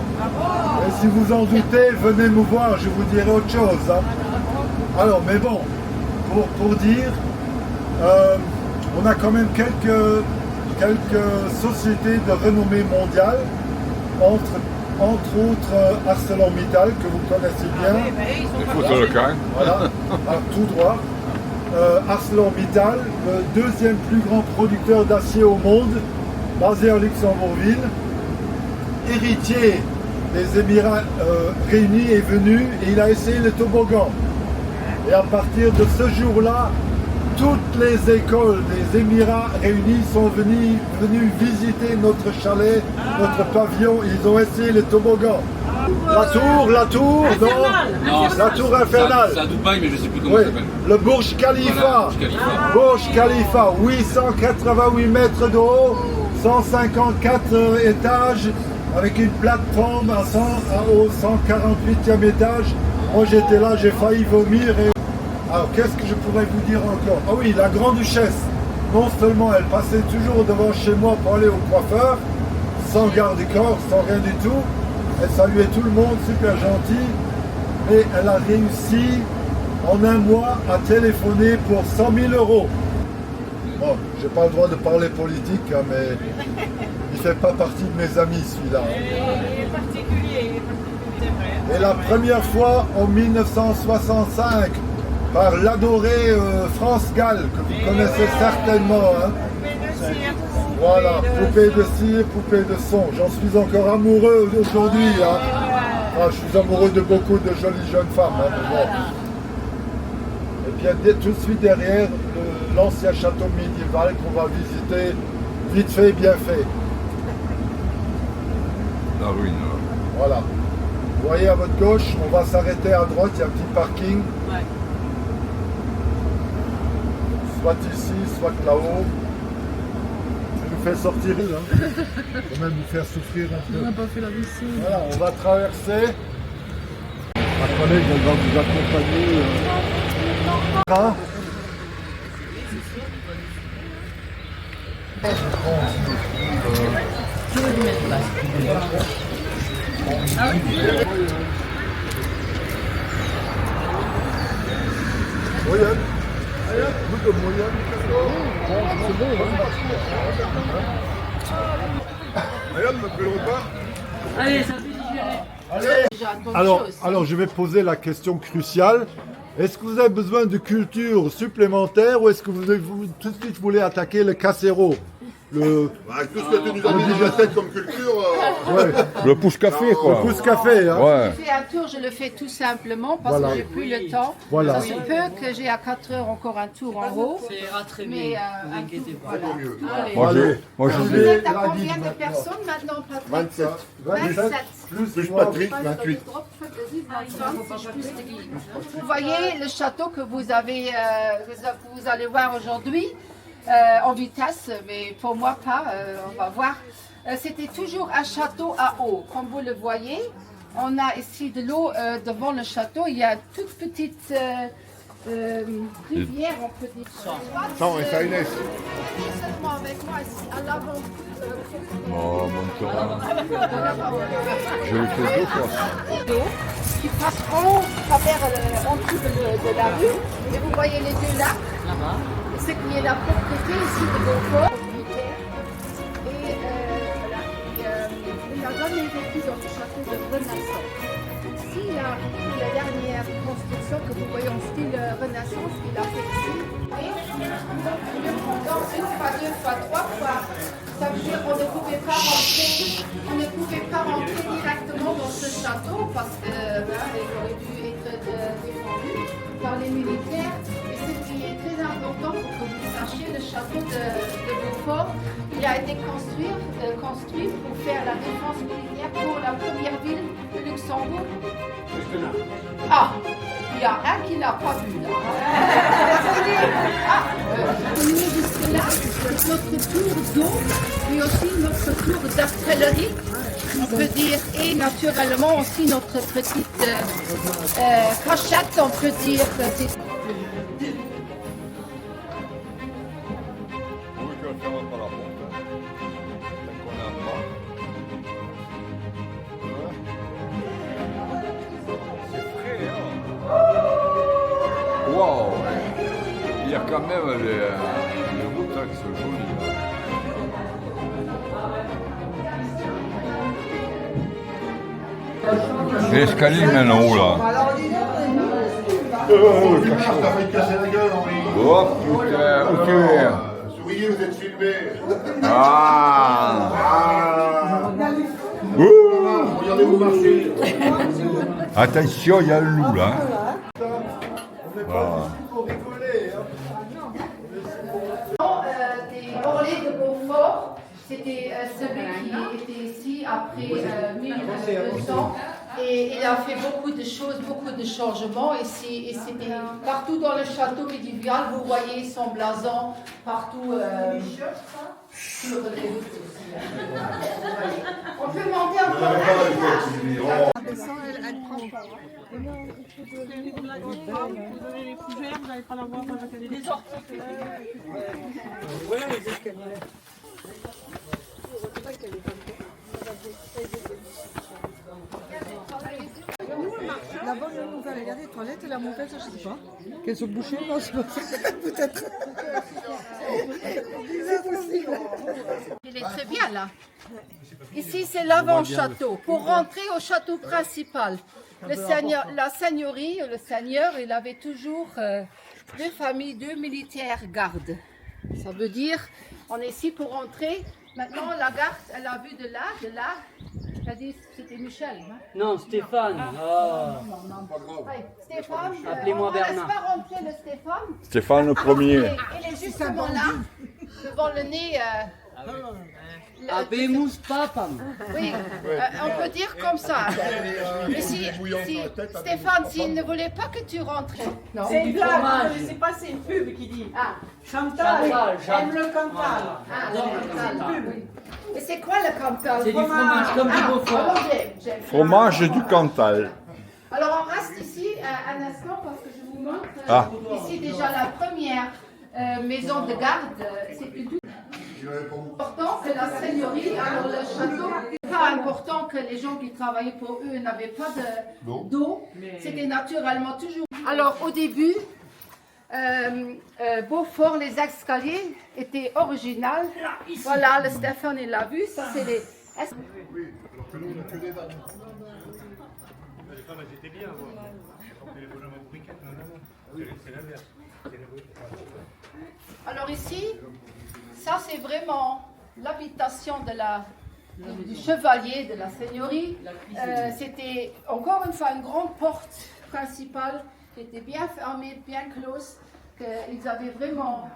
Et si vous en doutez, venez me voir, je vous dirai autre chose. Hein. Alors, mais bon, pour dire, on a quand même quelques sociétés de renommée mondiale, entre autres ArcelorMittal, que vous connaissez bien. Les photos locales. Voilà, tout droit. ArcelorMittal, le deuxième plus grand producteur d'acier au monde, basé à Luxembourgville. Héritier des Émirats réunis est venu et il a essayé le toboggan. Et à partir de ce jour-là, toutes les écoles des Émirats réunis sont venues visiter notre chalet, notre pavillon. Ils ont essayé le toboggan. La tour, non, la tour infernale. C'est à Dubaï, mais je ne sais plus comment ça s'appelle. Le Burj Khalifa. Voilà, Burj Khalifa, 888 mètres de haut, 154 étages, avec une plateforme au 148e étage. Moi j'étais là, j'ai failli vomir. Alors qu'est-ce que je pourrais vous dire encore? Ah oui, la grande-duchesse, non seulement elle passait toujours devant chez moi pour aller au coiffeur, sans garde-corps, sans rien du tout. Elle saluait tout le monde, super gentille, mais elle a réussi en un mois à téléphoner pour 100 000 euros. Bon, j'ai pas le droit de parler politique, hein, mais il fait pas partie de mes amis celui-là. Il est particulier. Et la première fois en 1965 par l'adorée France Gall, que vous connaissez certainement. Hein. Voilà, poupée de cire, poupée de son. J'en suis encore amoureux aujourd'hui. Hein. Ah, je suis amoureux de beaucoup de jolies jeunes femmes. Hein, mais bon. Et puis tout de suite derrière, l'ancien château médiéval qu'on va visiter, vite fait, bien fait. La ruine. Voilà. Vous voyez à votre gauche, on va s'arrêter à droite, il y a un petit parking. Ouais. Soit ici, soit là-haut. Je nous fais sortir, hein. Je vais même vous faire souffrir un peu. On n'a pas fait la vaisselle. Voilà, on va traverser. Ma collègue, elle va vous accompagner. Hein? Je vais lui mettre là, si tu veux. Moyenne. Nous de moyenne. C'est bon, Moyenne, me fait le repas. Allez, ça fait digérer. Alors, je vais poser la question cruciale. Est-ce que vous avez besoin de culture supplémentaire ou est-ce que vous tout de suite voulez attaquer le casero? Avec tout ce que tu nous as mis dans la tête comme culture. Ouais. Le pouce-café, quoi. Le pouce-café, hein. Ouais. Je fais un tour, je le fais tout simplement parce Voilà. que j'ai plus le temps. Voilà. Ça se peut que j'ai à 4 heures encore un tour en haut. Ça ira très Mais bien, un ne vous inquiétez tour, pas. voilà. Allez. Moi, je Vous vais. êtes à combien de personnes maintenant, Patrick 27. 27. Plus Patrick, 28. Vous voyez le château que vous avez, vous allez voir aujourd'hui en vitesse, mais pour moi pas, on va voir. C'était toujours un château à eau, comme vous le voyez. On a ici de l'eau devant le château, il y a une toute petite rivière, on peut dire. Sans, et ça, Inès. Venez seulement avec moi ici, à l'avant. Oh, mon terrain. Je le fais deux fois. D'eau qui passe en travers en dessous de la rue. Et vous voyez les deux lacs. Ce qui est la propriété ici de Beaufort. Et voilà. Il n'a jamais vécu dans le château de Renaissance. Ici, la dernière construction que vous voyez en style Renaissance, il a fait ici. Et le pendant une fois, deux fois, trois fois. Ça veut dire qu'on ne pouvait pas rentrer directement dans ce château parce que il aurait dû être défendu par les militaires. Et ce qui est très important pour que vous sachiez, le château de Beaufort, il a été construit pour faire la défense militaire pour la première ville de Luxembourg. Ah, il y a un qui n'a pas vu là. Jusque-là, notre tour d'eau, mais aussi notre tour d'artillerie, on peut dire, et naturellement aussi notre petite cachette, on peut dire. Waouh! Il y a quand même les routes qui sont jolies. L'escalier mène en haut là. T'as failli casser la gueule, Henri. Oh putain, où tu es? Souriez, vous êtes filmé. Ah! Regardez-vous marcher. Attention, il y a le loup là. Voilà. Des Orlais de Beaufort, c'était celui qui était ici après 1200 et il a fait beaucoup de choses, beaucoup de changements et c'était partout dans le château médiéval, vous voyez son blason partout sur les routes aussi. On peut monter encore un étage. Elle prend pas. Vous donnez les fougères, vous n'allez pas l'avoir dans la cadet des orques. Voilà les escaliers. Là-bas, on va regarder les toilettes et la montette, je ne sais pas. Qu'elles sont bouchées, non, c'est pas ça. Peut-être. Il est très bien là. Ici, c'est l'avant-château. Pour rentrer au château principal, la seigneurie, le seigneur, il avait toujours 2 familles, 2 militaires gardes. Ça veut dire, on est ici pour rentrer. Maintenant, la garde, elle a vu de là. Elle a dit, c'était Michel. Hein? Non, Stéphane. Ouais, Stéphane, Appelez-moi on ne laisse Bernard. pas rentrer le Stéphane. Stéphane le premier. Il est justement là, devant le nez. Abemus papam. Oui, on peut dire comme ça. Mais si Stéphane, s'il ne voulait pas que tu rentres, non. C'est une blague, je ne sais pas, c'est une pub qui dit. Ah, Chantal, aime le Cantal. ah, le Cantal, oui. Et c'est quoi le Cantal? C'est du fromage comme du Beaufort. alors j'aime. Fromage du Cantal. Alors on reste ici un instant parce que je vous montre Ah. ici déjà la première maison de garde. C'est tout. Important que la seigneurie, alors le château, pas important que les gens qui travaillaient pour eux n'avaient pas d'eau, c'était naturellement toujours. Alors au début, Beaufort, les escaliers étaient originales. Voilà, le Stéphane il l'a vu, ça c'est les. Oui, alors que nous, on a que des dames. Les femmes, elles étaient bien, moi. Quand les bonhommes en briquettes, non. C'est l'inverse. Alors ici, ça c'est vraiment l'habitation du chevalier de la seigneurie. C'était encore une fois une grande porte principale qui était bien fermée, bien close, qu'ils avaient vraiment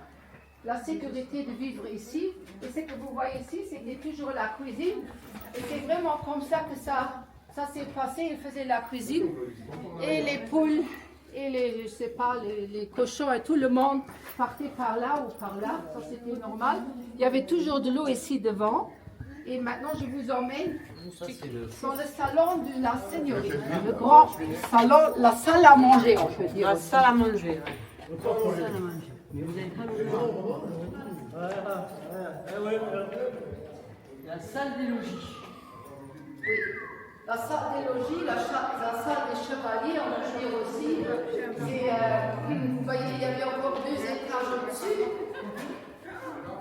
la sécurité de vivre ici. Et ce que vous voyez ici, c'était toujours la cuisine. Et c'est vraiment comme ça que ça s'est passé. Ils faisaient la cuisine et les poules. Et les, je sais pas, les cochons et tout le monde partait par là ou par là, ça c'était normal. Il y avait toujours de l'eau ici devant. Et maintenant je vous emmène dans le salon de la seigneurie. Le grand salon, la salle à manger on peut dire. La salle à manger. La salle des logis. Oui. La salle des logis, la salle des chevaliers, on peut dire aussi. Vous voyez, il y avait encore 2 étages au-dessus.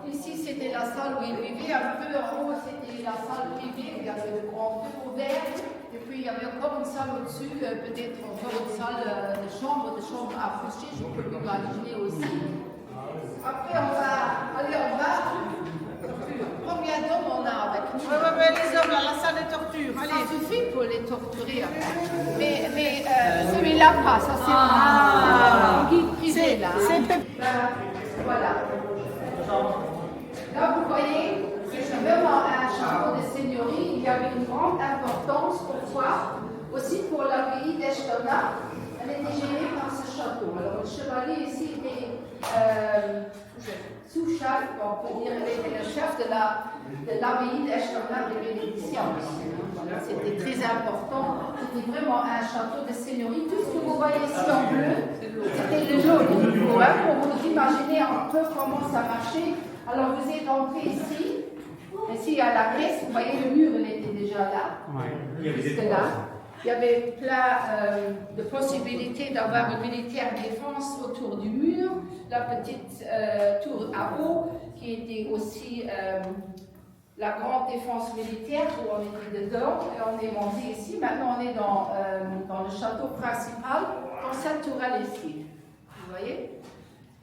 Ici, c'était la salle où ils vivaient. Un peu en haut, c'était la salle où ils vivaient. Il y avait le grand feu ouvert. Et puis, il y avait encore une salle au-dessus, peut-être encore une salle de chambre à coucher, je peux m'imaginer aussi. Après, on va aller en bas. Combien d'hommes on a avec nous? Oui, les hommes, la salle de torture. Ça suffit pour les torturer. Mais celui-là pas, ça c'est un guide privé là. Voilà. Là vous voyez, c'est vraiment un château de seigneurie. Il y avait une grande importance. Pourquoi? Aussi pour l'abbaye d'Echtona. Elle était gérée par ce château. Alors le chevalier ici était sous-chef, on peut dire, il était le chef de l'abbaye d'Echtona de bénédictions. Voilà, c'était très important. C'était vraiment un château de seigneurie. Tout ce que vous voyez ici en bleu, c'était le joli niveau. Hein, pour vous imaginer un peu comment ça marchait. Alors vous êtes entré ici. Ici à la caisse, vous voyez le mur, il était déjà là. Jusque là. Il y avait plein de possibilités d'avoir une militaire défense autour du mur, la petite tour à eau qui était aussi la grande défense militaire où on était dedans et on est monté ici. Maintenant on est dans le château principal, dans cette tourelle ici. Vous voyez?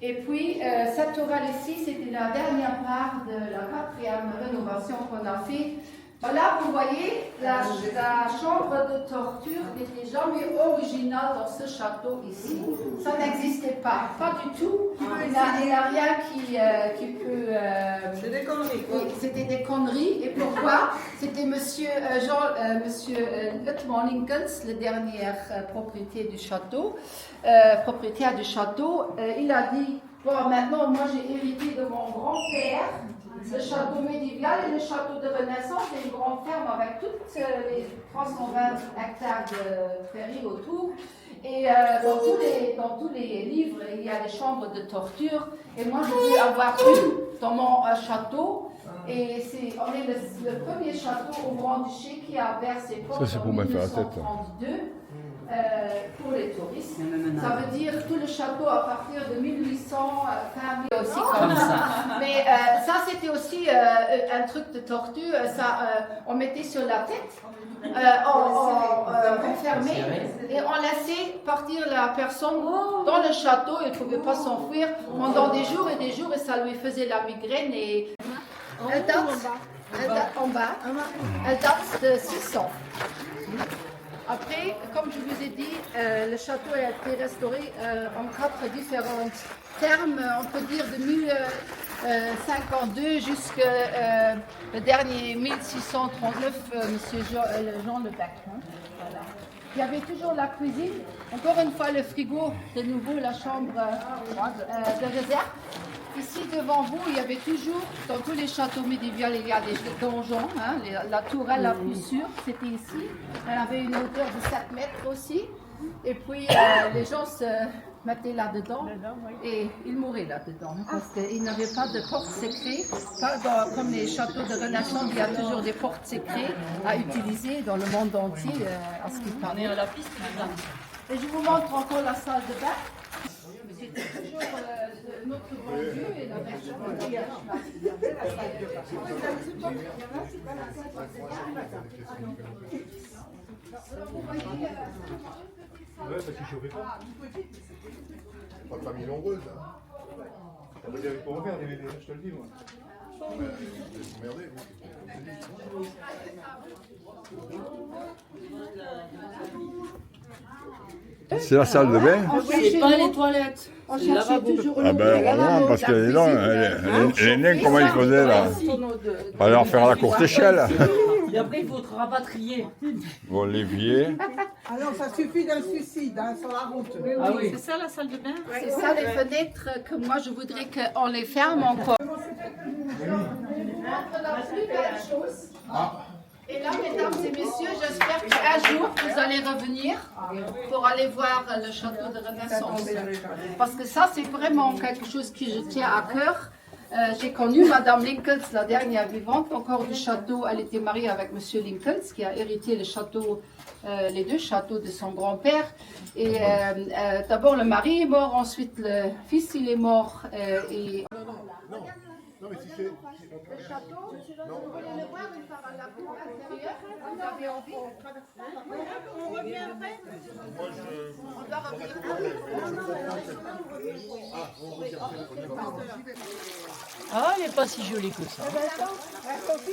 Et puis cette tourelle ici, c'était la dernière part de la 4e rénovation qu'on a fait. Là, vous voyez, la chambre de torture n'était jamais originale dans ce château ici. Ça n'existait pas du tout. Il n'y a rien qui peut... C'est des conneries. Oui, c'était des conneries. Et pourquoi? C'était monsieur Lieutenant Lincolns, le dernier propriétaire du château. Il a dit, bon, maintenant, moi j'ai hérité de mon grand-père le château médiéval et le château de Renaissance, c'est une grande ferme avec toutes les 320 hectares de prairies autour. Et dans tous les livres, il y a des chambres de torture. Et moi, je veux avoir une dans mon château. Et on est le premier château au Grand-Duché qui a ouvert ses portes en 1932. pour les touristes. Ça veut dire tout le château à partir de 1800, fin aussi comme ça. Mais ça, c'était aussi un truc de tortue. On mettait sur la tête, on fermait et on laissait partir la personne dans le château. Elle ne pouvait pas s'enfuir pendant des jours et ça lui faisait la migraine. Et elle date en bas, elle date de 600. Après, comme je vous ai dit, le château a été restauré en 4 différents termes, on peut dire de 1052 jusqu'au le dernier 1639, monsieur Jean Lebec. Hein, voilà. Il y avait toujours la cuisine, encore une fois le frigo, de nouveau la chambre de réserve. Ici devant vous, il y avait toujours, dans tous les châteaux médiévaux, il y a des donjons. Hein, la tourelle la plus sûre, c'était ici. Elle avait une hauteur de 7 mètres aussi. Et puis les gens se mettaient là-dedans et ils mouraient là-dedans. Parce qu'ils n'avaient pas de porte secrète. Comme les châteaux de Renaissance, il y a toujours des portes secrètes à utiliser dans le monde entier. À ce qui parle. Et je vous montre encore la salle de bain. C'était toujours notre bon Dieu et la version de Dieu. Vous voyez, ouais, parce qu'il chauffait pas. Pas de famille nombreuse. Hein. On va dire pour refaire des DVD, je te le dis moi. Merdez, C'est la salle de bain? C'est pas les toilettes. On cherchait toujours Ah ben vraiment, parce que les nains, comment ils faisaient là? Il fallait en faire à la courte échelle. Et après, il faudra rapatrier. Bon, l'évier. Ah non, ça suffit d'un suicide hein, sur la route. Ah oui. C'est ça la salle de bain? C'est ça les fenêtres que moi je voudrais qu'on les ferme encore. La plus belle chose. Et là, mesdames et messieurs, j'espère qu'un jour vous allez revenir pour aller voir le château de Renaissance. Parce que ça, c'est vraiment quelque chose qui je tiens à cœur. J'ai connu Madame Lincoln, la dernière vivante, encore du château. Elle était mariée avec Monsieur Lincoln, qui a hérité le château, les 2 châteaux de son grand-père. Et d'abord le mari est mort, ensuite le fils il est mort. Non, mais si c'est. Le château, vous voulez le voir une fois à la cour intérieure? Vous avez envie? On revient après? Moi, On doit revenir. Ah, elle n'est pas si jolie que ça.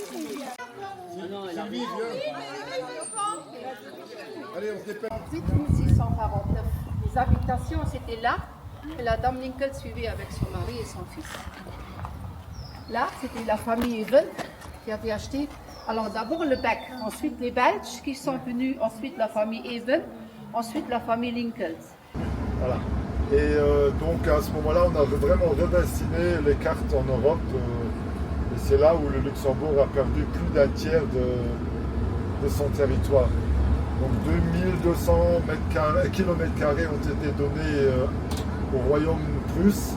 Sylvie, viens. Allez, on se dépêche. 1649. Les habitations, c'était là. Et la dame Lincoln suivait avec son mari et son fils. Là, c'était la famille Even qui avait acheté. Alors d'abord le Bec, ensuite les Belges qui sont venus, ensuite la famille Even, ensuite la famille Lincoln. Voilà. Et donc à ce moment-là, on a vraiment redessiné les cartes en Europe. Et c'est là où le Luxembourg a perdu plus d'un tiers de son territoire. Donc 2200 km² ont été donnés au royaume prusse.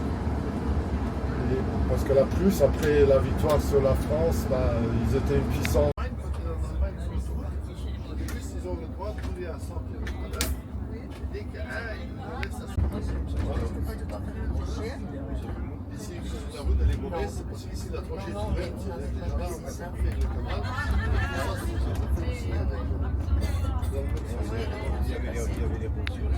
Parce que la Prusse, après la victoire sur la France, ils étaient une puissance. Ils ont le droit de rouler à 100 km/h. Dès qu'un, ici, la route elle est mauvaise, c'est parce qu'ici la tranchée est ouverte. Là, on a fait le canal. Il y avait des voitures.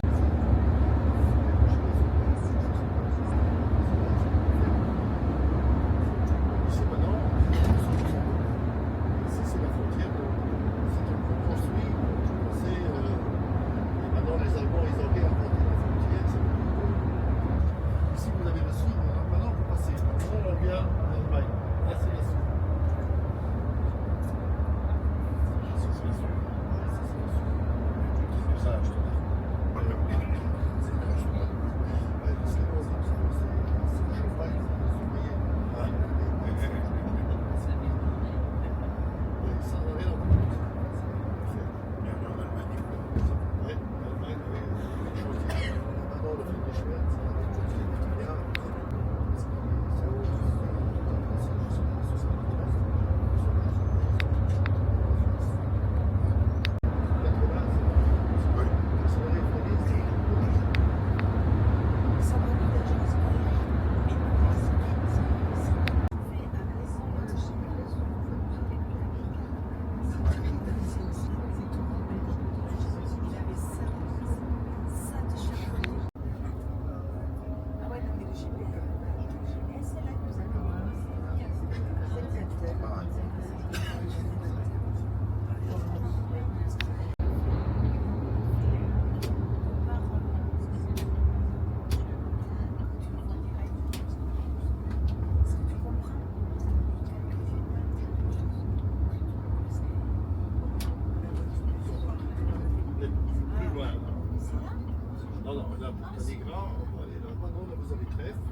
Monténégrin, on va aller là. Maintenant, là, vous avez Trèfle.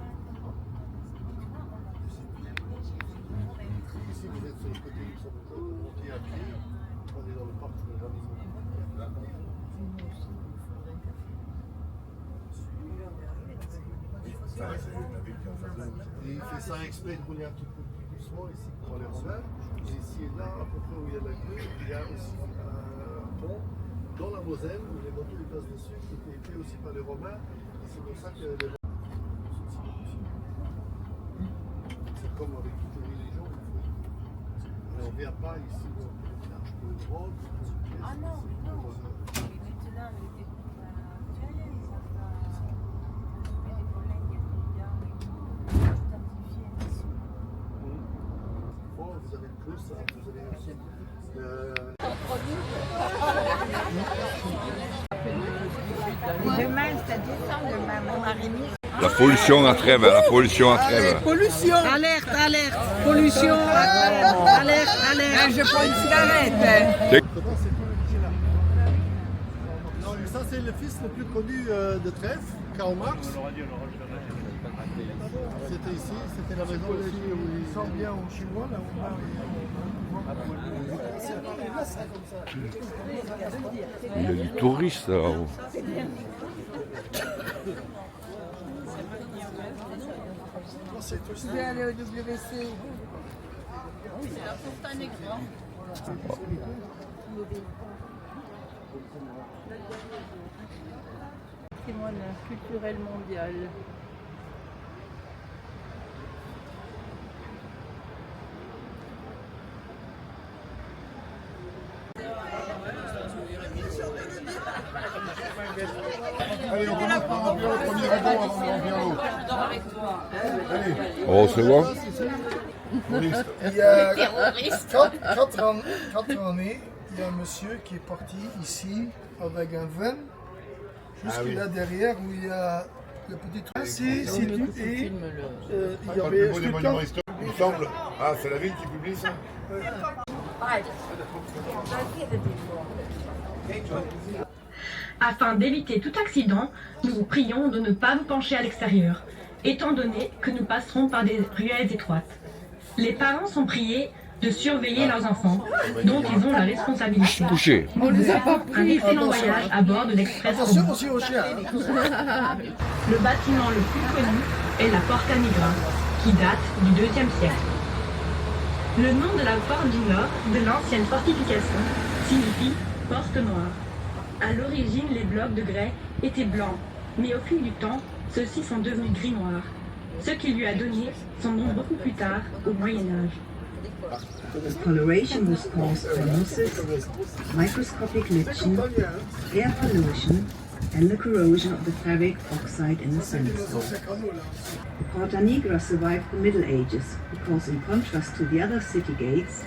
Ici, vous êtes sur le côté luxembourgeois, vous montez à pied, on est dans le parc de la maison. Et il fait ça exprès de rouler un petit peu plus doucement ici pour les Romains. Et ici et là, à peu près où il y a la queue, il y a aussi un pont dans la Moselle où les motos ils passent dessus, qui était fait aussi par les Romains. Et c'est pour ça que les c'est comme avec toutes les religions. On ne vient pas ici dans le large de Rome. Ah non, non. Maintenant, avec les techniques actuelles, ils savent pas trouver des problèmes qui sont bien identifiés ici. Bon, vous avez le plus, hein, vous avez aussi Demain, c'est-à-dire demain, mon mari. La pollution à Trèves, la pollution à Trèves. Pollution. Alerte, alerte. Pollution à Trèves. Alerte, alerte. Je prends une cigarette. Non, ça c'est le fils le plus connu de Trèves, Karl Marx. C'était ici, c'était la maison ici où il sent bien au chinois là. Il y a du touriste là-haut. Je vais aller au WC. C'est la Fontaine Grand. Patrimoine culturel mondial. Allez, on commence par remplir le premier radeau avant de remplir l'autre. Allez. On se voit. Il y a 4 années, il y a un monsieur qui est parti ici avec un van, jusque là derrière où il y a le petit truc. C'est tout. Et il y avait des monuments historiques, il me semble. Ah, c'est la ville qui publie ça? Afin d'éviter tout accident, nous vous prions de ne pas vous pencher à l'extérieur, étant donné que nous passerons par des ruelles étroites. Les parents sont priés de surveiller leurs enfants, dont ils ont la responsabilité. Touché. On les a pas Un excellent voyage à bord de l'Express. Attention aussi au chien. Le bâtiment le plus connu est la Porta Nigra, qui date du IIe siècle. Le nom de la porte du nord de l'ancienne fortification signifie porte noire. À l'origine, les blocs de grès étaient blancs, mais au fil du temps, ceux-ci sont devenus gris-noirs, ce qui lui a donné son nom beaucoup plus tard, au Moyen-Âge. Coloration was caused by mosses, microscopic lichen, air pollution, and the corrosion of the ferric oxide in the sandstone. Porta Nigra survived the Middle Ages because, in contrast to the other city gates,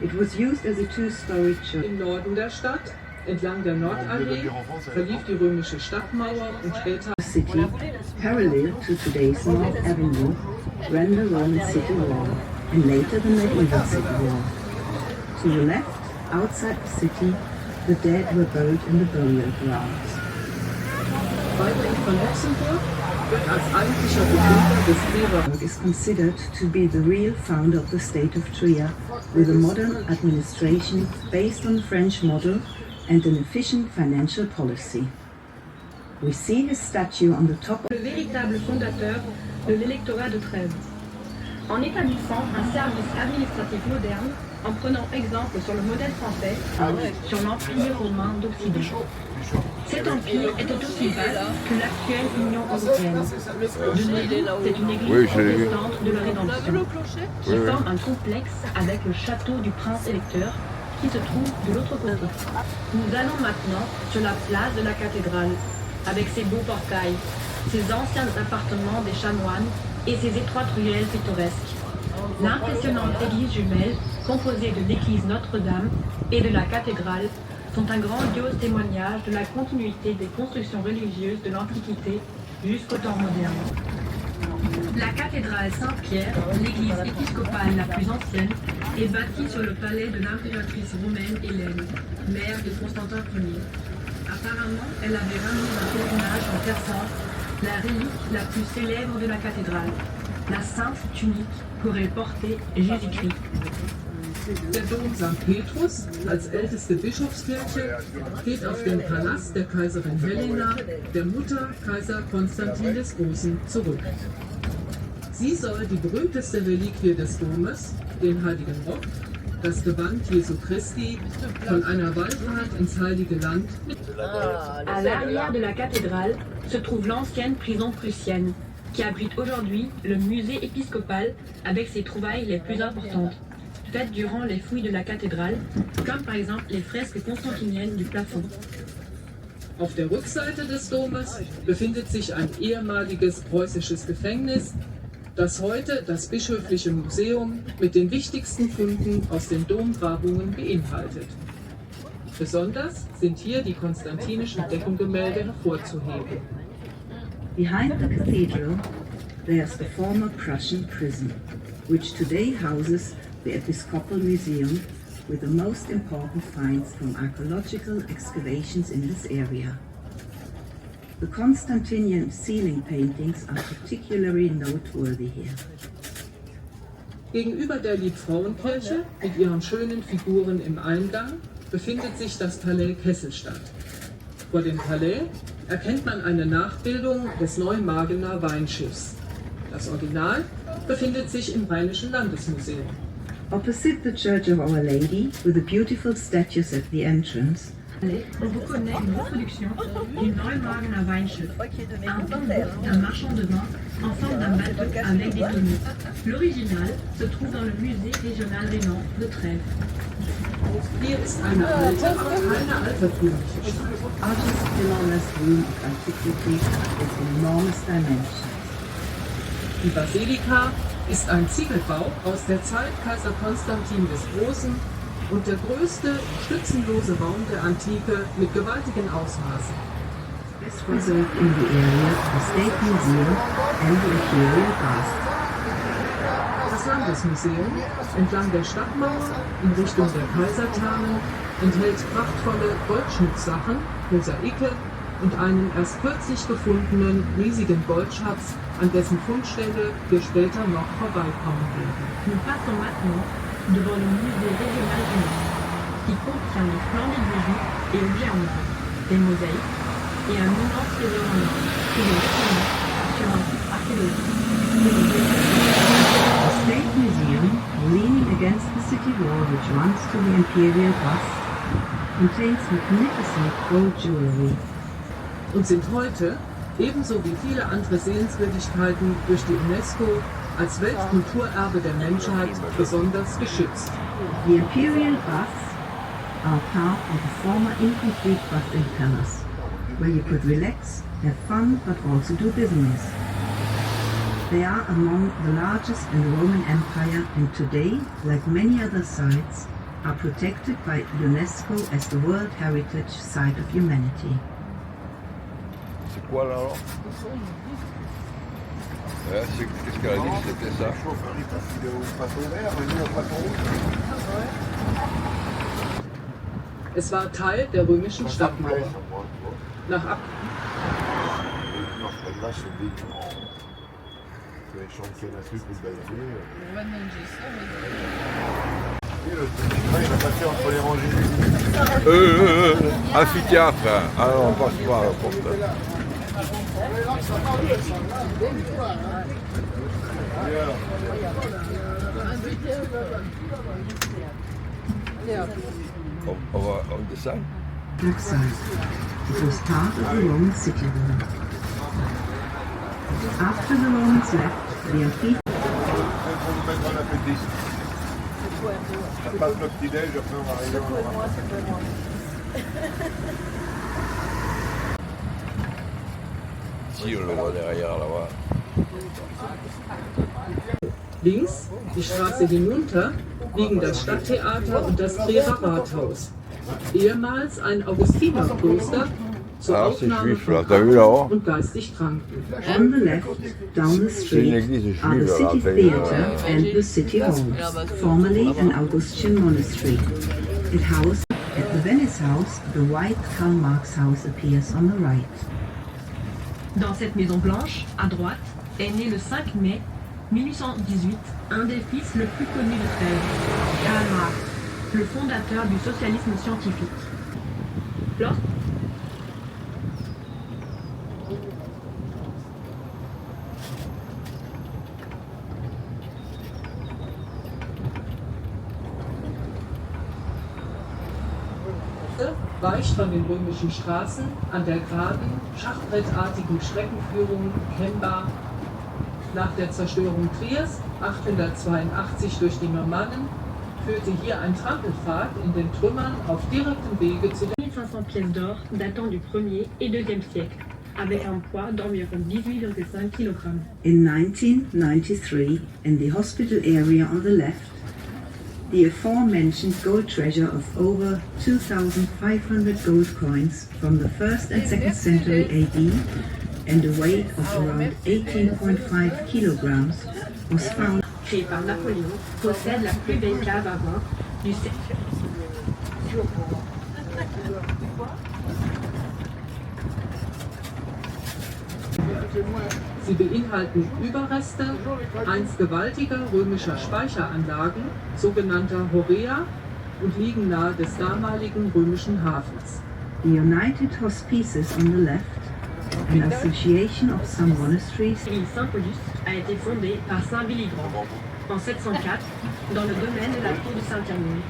it was used as a two-story church. Im Norden der Stadt, entlang der Nordallee, verlief die römische Stadtmauer und später The city, parallel to today's North Avenue, ran the Roman city wall, and later the medieval city wall. To the left, outside the city, the dead were buried in the burial grounds. Friedrich von Luxemburg wird als eigentlicher Begründer des Trierer Is considered to be the real founder of the state of Trier, with a modern administration based on the French model and an efficient financial policy. We see his statue on the top. Le véritable fondateur de l'électorat de Trèves. En établissant un service administratif moderne, en prenant exemple sur le modèle français, sur l'Empire romain d'Occident. Cet empire était aussi vaste que l'actuelle Union européenne. De nos jours, c'est une église protestante de la Rédemption, qui forme un complexe avec le château du prince électeur, qui se trouve de l'autre côté. Nous allons maintenant sur la place de la cathédrale, avec ses beaux portails, ses anciens appartements des chanoines et ses étroites ruelles pittoresques. L'impressionnante église jumelle, composée de l'église Notre-Dame et de la cathédrale, sont un grandiose témoignage de la continuité des constructions religieuses de l'Antiquité jusqu'au temps moderne. La cathédrale Saint-Pierre, l'église épiscopale la plus ancienne, est bâtie sur le palais de l'impératrice romaine Hélène, mère de Constantin Ier. Apparemment, elle avait ramené d'un pèlerinage en Terre Sainte la relique la plus célèbre de la cathédrale, la sainte tunique qu'aurait portée Jésus-Christ. Der Dom St. Petrus als älteste Bischofskirche geht auf den Palast der Kaiserin Helena, der Mutter Kaiser Konstantin des Großen, zurück. Sie soll die berühmteste Reliquie des Domes, den Heiligen Rock, das Gewand Jesu Christi, von einer Wallfahrt ins Heilige Land. À l'arrière de la cathédrale se trouve l'ancienne prison prussienne, qui abrite aujourd'hui le musée épiscopal avec ses trouvailles les plus importantes, faites durant les fouilles de la cathédrale, comme par exemple les fresques constantiniennes du plafond. Auf der Rückseite des Domes befindet sich ein ehemaliges preußisches Gefängnis, das heute das Bischöfliche Museum mit den wichtigsten Funden aus den Domgrabungen beinhaltet. Besonders sind hier die konstantinischen Deckengemälde hervorzuheben. Behind the cathedral, there's the former Prussian prison, which today houses the Episcopal Museum with the most important finds from archaeological excavations in this area. The Constantinian ceiling paintings are particularly noteworthy here. Gegenüber der Liebfrauenkirche mit ihren schönen Figuren im Eingang befindet sich das Palais Kesselstadt. Vor dem Palais erkennt man eine Nachbildung des Neumagener Weinschiffs. Das Original befindet sich im Rheinischen Landesmuseum. Opposite the Church of Our Lady, with the beautiful statues at the entrance, On reconnaît une reproduction du Neumagener Weinschiff, un tambour d'un marchand de vin en forme d'un bateau avec des tonneaux. L'original se trouve dans le musée régional rhénan de Trèves. Hier ist eine alte, aber keine altertümliche Stadt. Artist Philon's room of antiquity with enormous dimensions. Die Basilika ist ein Ziegelbau aus der Zeit Kaiser Konstantin des Großen und der größte stützenlose Raum der Antike mit gewaltigen Ausmaßen. Best preserved in the area, the State Museum and the Imperial Bath. Das Landesmuseum entlang der Stadtmauer in Richtung der Kaiserthermen enthält prachtvolle Goldschmucksachen, Mosaike und einen erst kürzlich gefundenen riesigen Goldschatz, an dessen Fundstelle wir später noch vorbeikommen werden. Nous passons maintenant devant le musée régional rhénan, qui contient de splendides bijoux et objets en or, des mosaïques et un immense trésor en or, qui est actuellement sur un site archéologique. The State Museum, leaning against the city wall which runs to the Imperial Bust, contains magnificent gold jewelry. Und sind heute, ebenso wie viele andere Sehenswürdigkeiten, durch die UNESCO als Weltkulturerbe der Menschheit besonders geschützt. The Imperial Baths are part of the former incomplete bathing palace, where you could relax, have fun, but also do business. They are among the largest in the Roman Empire and today, like many other sites, are protected by UNESCO as the World Heritage Site of Humanity. C'est quoi là alors? Qu'est-ce qu'elle a dit que c'était ça? Es war Teil der römischen Stadtmauer. Nach Ab Amphithéâtre. Alors on passe par la porte. On descend. Backside. It was part of the Roman city wall. After the Romans left, the amphitheater. Ça passe le petit-déj, après on va arriver. Si, on le voit derrière là-bas. links, die Straße hinunter, liegen das Stadttheater und das Trierer Rathaus. Ehemals ein Augustinerkloster zur Aufnahme von Kranken und geistig Kranken. On the left, down the street, are the city theatre and the city hall, formerly an Augustinian monastery. It housed At the Venice House, the white Karl Marx house appears on the right. Dans cette Maison Blanche, à droite, est né le 5 mai 1818 un des fils le plus connu de Trèves, Karl Marx, le fondateur du socialisme scientifique. Weicht von den römischen Straßen an der geraden, schachbrettartigen Streckenführung kennbar. Nach der Zerstörung Triers 882 durch die Normannen führte hier ein Trampelpfad in den Trümmern auf direktem Wege zu den 1500 pièces d'or datant du 1er et 2e siècle, avec un poids d'environ 18,5 kg. In 1993, in the hospital area on the left, the aforementioned gold treasure of over 2,500 gold coins from the 1st and 2nd century AD and a weight of around 18.5 kilograms was found. Créé par Napoléon, possède la plus belle cave à vin du siècle. Sie beinhalten Überreste einst gewaltiger römischer Speicheranlagen, sogenannter Horea, und liegen nahe des damaligen römischen Hafens. The United Hospices on the left, an association of some monasteries. L'île Saint-Paulus a été fondée par Saint Willibrord en 704 dans le domaine de la tour de Saint-Hermine.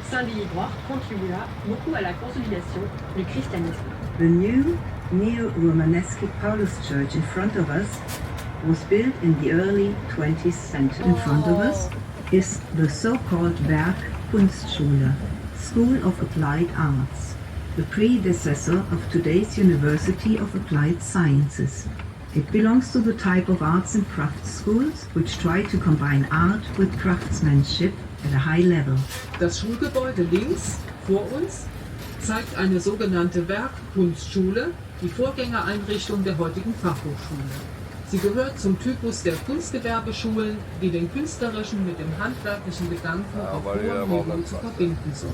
Saint Willibrord contribua beaucoup à la consolidation du christianisme. The new neo-Romanesque Paulus Church in front of us was built in the early 20th century. In front of us is the so-called Berg Kunstschule, School of Applied Arts, the predecessor of today's University of Applied Sciences. It belongs to the type of arts and crafts schools which try to combine art with craftsmanship at a high level. Das Schulgebäude links vor uns zeigt eine sogenannte Werkkunstschule, die Vorgängereinrichtung der heutigen Fachhochschule. Sie gehört zum Typus der Kunstgewerbeschulen, die den künstlerischen mit dem handwerklichen Gedanken auf hohem Niveau zu verbinden soll.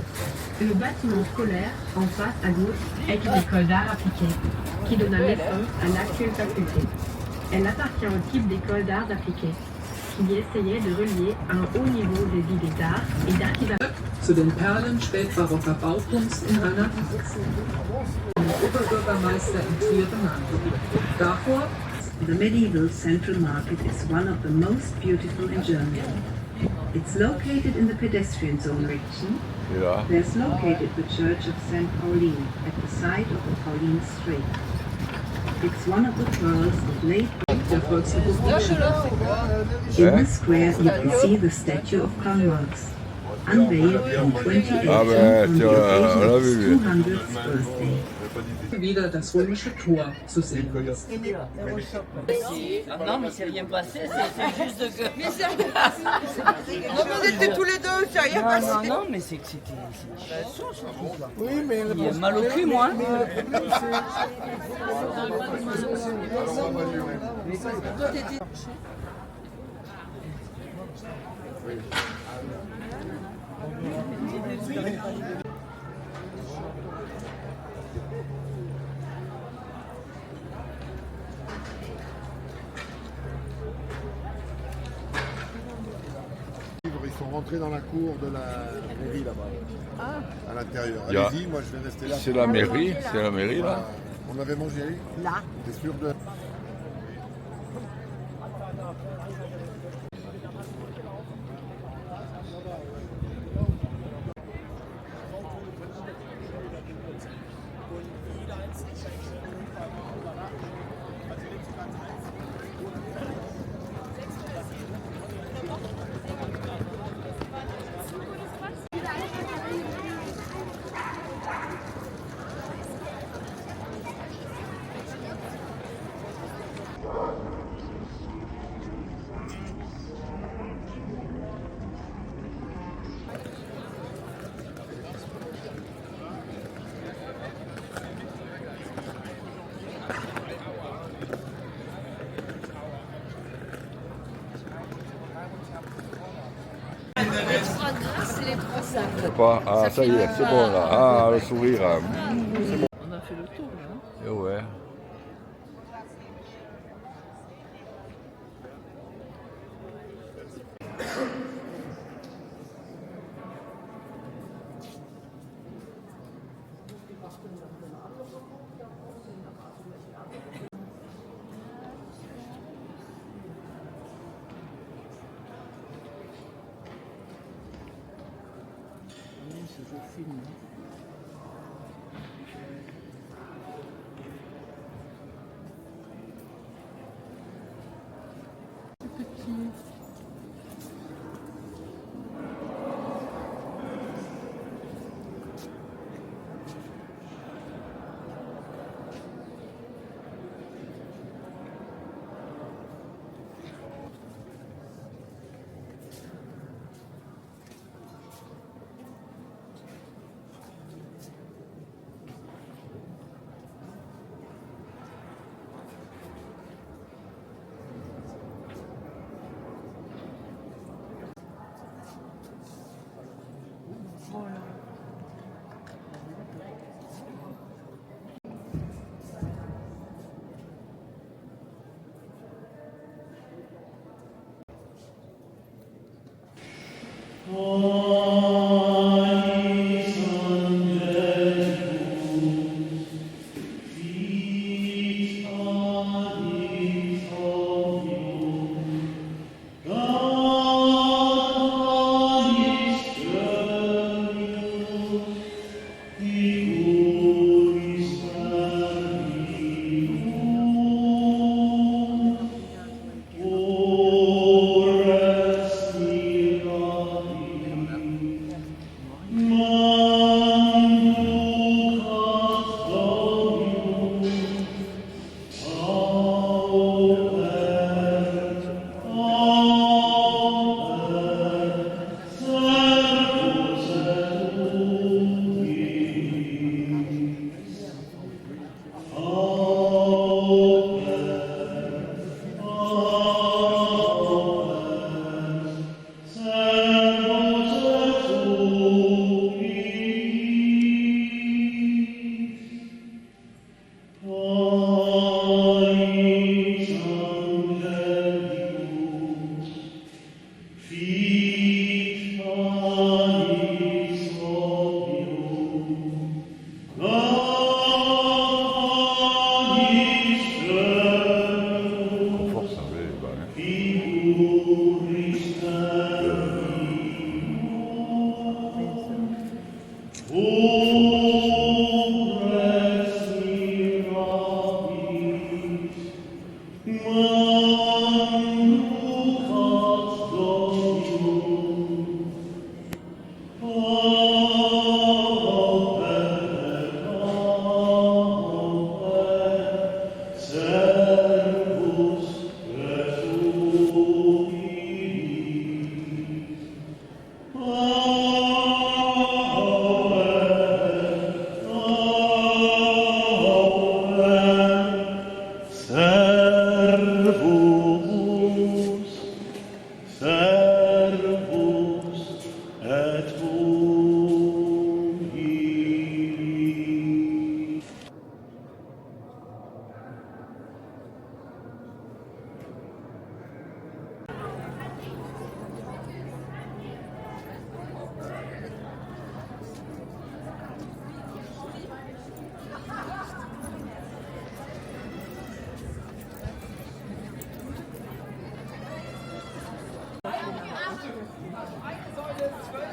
Le bâtiment scolaire en face à gauche est une école d'art appliqué qui donna naissance à l'actuelle faculté. Elle appartient au type d'école d'art appliquée qui essayait de relier un haut niveau des idées d'art et d'architecture. Zu den Perlen spätbarocker Baukunst in Rheinland-Pfalz. Oberbürgermeister in Trier benannt. Davor the medieval Central Market is one of the most beautiful in Germany. It's located in the pedestrian zone region. Yeah. There's located the Church of St. Pauline at the side of the Pauline Strait. It's one of the pearls of late. In the square you can see the statue of Karl Marx, unveiled in 2018 on the occasion of his 200th birthday. Wieder das römische Tor zu sehen. Non, mais c'est rien passé, c'est juste que. Mais c'est rien passé. Non, mais on était tous les deux, c'est rien passé. Non, mais c'est que c'était une sauce en plus. Oui, mais. Il a mal au cul, moi. Ils sont rentrés dans la cour de la mairie là-bas, à l'intérieur. Il y a- Allez-y, moi je vais rester là. C'est la mairie là. On avait mangé Là. T'es sûr de... ça. Je sais pas. Ah, ça y est, c'est bon là. Ah, le sourire. C'est bon. On a fait le tour là. Et ouais. Je filme.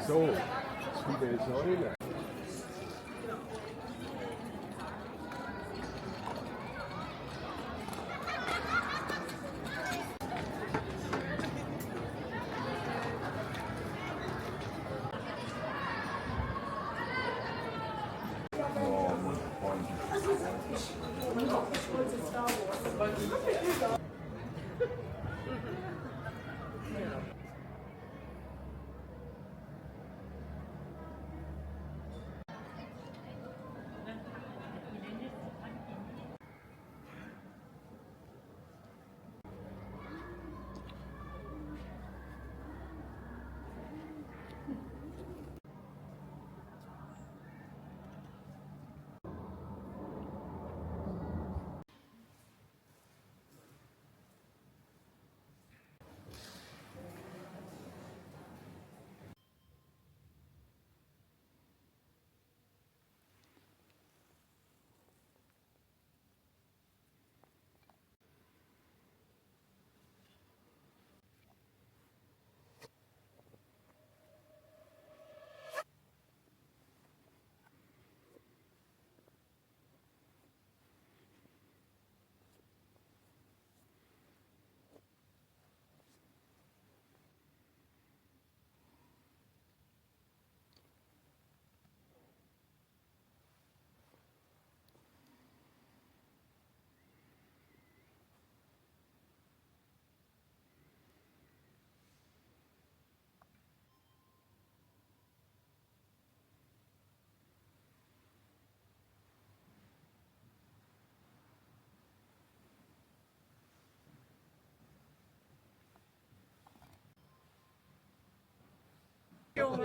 So, viele Säule.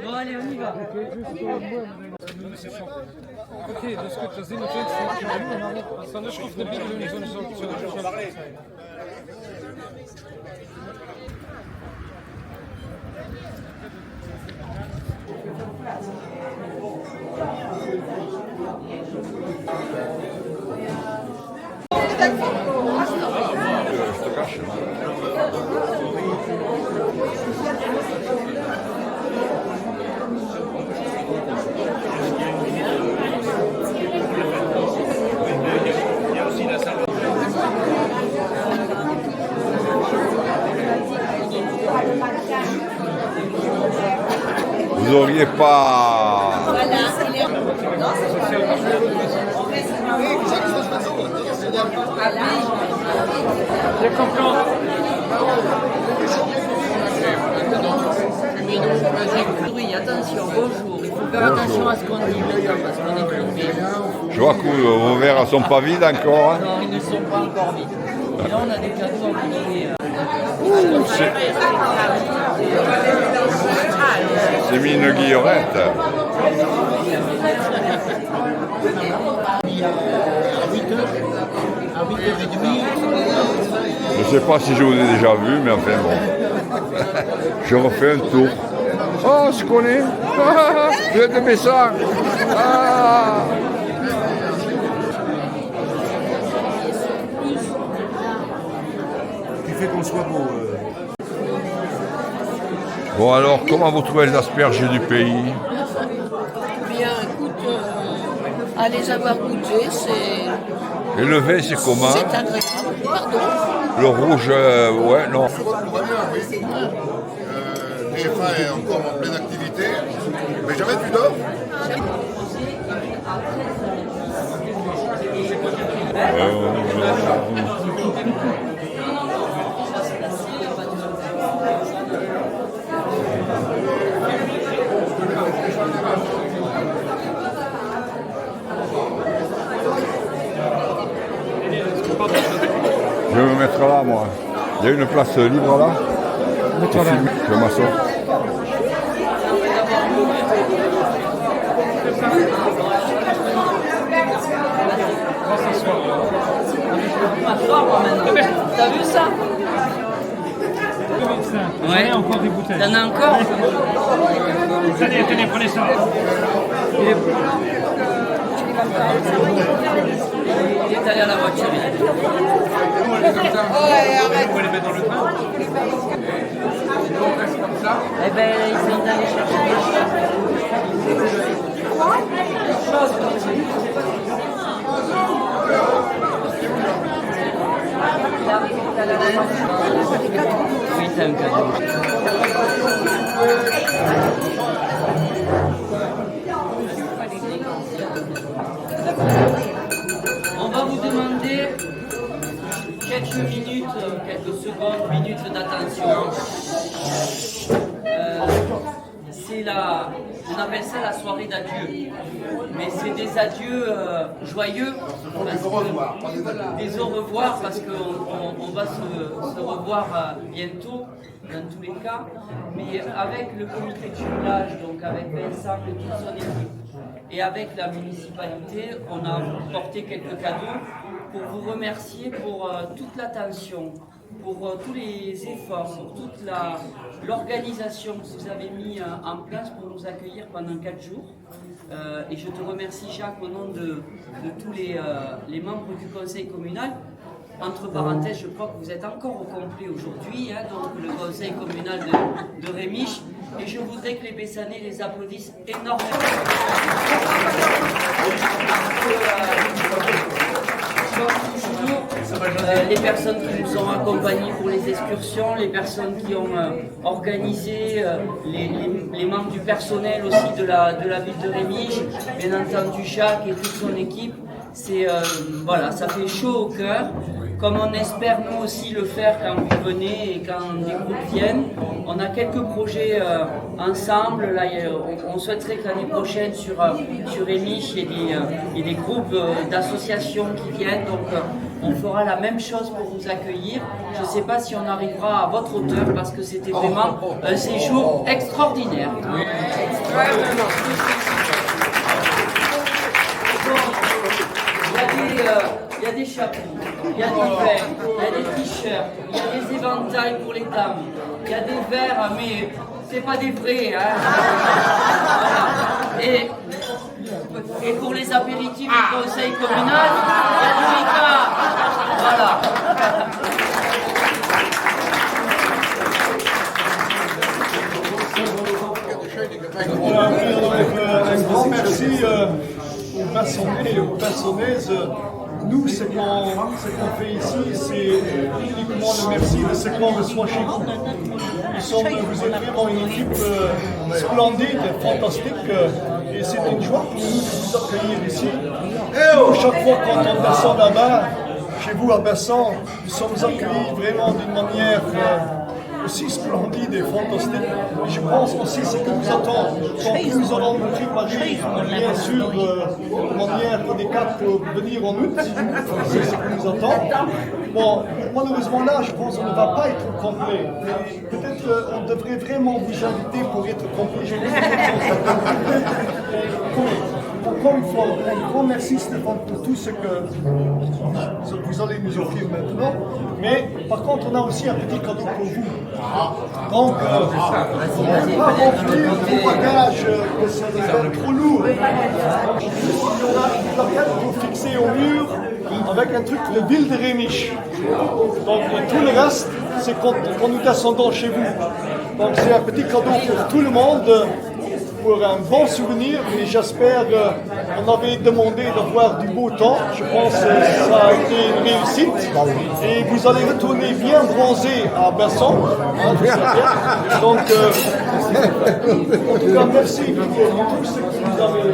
Bon, allez, on y va. Okay, das ist gut. Das sind natürlich so eine Schrift, eine Bibel und so eine Schrift. Vous n'auriez pas... Oui, attention, bonjour. Il faut faire attention à ce qu'on dit parce qu'on est filmé. Je vois que vos verres ne sont pas vides encore. Hein. Non, ils ne sont pas encore vides. Et là, on a des cadeaux à vous donner. C'est mis une guillorette. Je ne sais pas si je vous ai déjà vu, mais enfin bon. Je refais un tour. Oh, je connais. Vous êtes de Bessin. Ah. Qui fait qu'on soit beau. Bon alors, comment vous trouvez les asperges du pays? Bien, écoute, à les avoir goûtés, c'est... Et le vin, c'est comment? C'est agréable, pardon. Le rouge, ouais, non. TF1 est encore en pleine activité, mais jamais tu dors. Je vais me mettre là, moi. Il y a une place libre là. Je m'assois. T'as vu ça? Ouais, encore des bouteilles. T'en as encore? Tenez, tenez, prenez ça. Il est allé à la voiture. On va les mettre dans le train. Eh ben, ils sont allés chercher des choses. Oui, c'est un cadeau. On va vous demander quelques minutes, quelques secondes, minutes d'attention. On appelle ça la soirée d'adieu. Mais c'est des adieux joyeux. Des au revoir parce qu'on va se revoir bientôt, dans tous les cas. Mais avec le comité de jumelage, donc avec Vincent et toute son équipe, et avec la municipalité, on a porté quelques cadeaux pour vous remercier pour toute l'attention, pour tous les efforts, pour toute l'organisation que vous avez mis en place pour nous accueillir pendant 4 jours. Et je te remercie, Jacques, au nom de tous les membres du conseil communal. Entre parenthèses, je crois que vous êtes encore au complet aujourd'hui, hein, donc le conseil communal de Rémiche. Et je voudrais que les Bessanais les applaudissent énormément. Les personnes qui nous ont accompagnés pour les excursions, les personnes qui ont organisé, les membres du personnel aussi de la ville de Rémiche, bien entendu Jacques et toute son équipe. Voilà, ça fait chaud au cœur. comme on espère nous aussi le faire quand vous venez et quand des groupes viennent. On a quelques projets ensemble. Là, on souhaiterait que l'année prochaine sur Rémiche, il y ait des groupes d'associations qui viennent. Donc on fera la même chose pour vous accueillir. Je ne sais pas si on arrivera à votre hauteur parce que c'était vraiment un séjour extraordinaire. Il y a des chapeaux, il y a des verres, il y a des t-shirts, il y a des éventails pour les dames, il y a des verres, mais c'est pas des vrais. Hein. Voilà. Et pour les apéritifs du conseil communal, il y a du Ricard. Voilà. Un grand merci aux Maçonnais et aux Maçonnaises. Nous, ce qu'on fait ici, c'est uniquement le merci de ce qu'on reçoit chez vous. Vous êtes vraiment une équipe splendide, fantastique, et c'est une joie pour nous de vous accueillir ici. Chaque fois quand on descend là-bas, chez vous à Bessan, nous sommes accueillis vraiment d'une manière aussi splendide et fantastique. Et je pense aussi ce que nous attend. Quand nous allons nous préparer, bien sûr, de manière délicate pour venir en août, c'est ce que nous attend. Bon, malheureusement là, je pense qu'on ne va pas être complet. Peut-être on devrait vraiment vous inviter pour être complet. Encore une fois, un grand merci Stéphane pour tout ce que vous allez nous offrir maintenant. Mais par contre, on a aussi un petit cadeau pour vous. Donc, on ne va pas remplir vos bagages que ça devient trop lourd. Donc, il y aura une plaquette pour fixer au mur avec un truc de ville de Rémiche. Donc, tout le reste, c'est quand nous descendons chez vous. Donc, c'est un petit cadeau pour tout le monde. Pour un bon souvenir, et j'espère qu'on avait demandé d'avoir du beau temps. Je pense que ça a été une réussite. Et vous allez retourner bien bronzé à Bessan. Donc, en tout cas, merci pour tout ce que vous avez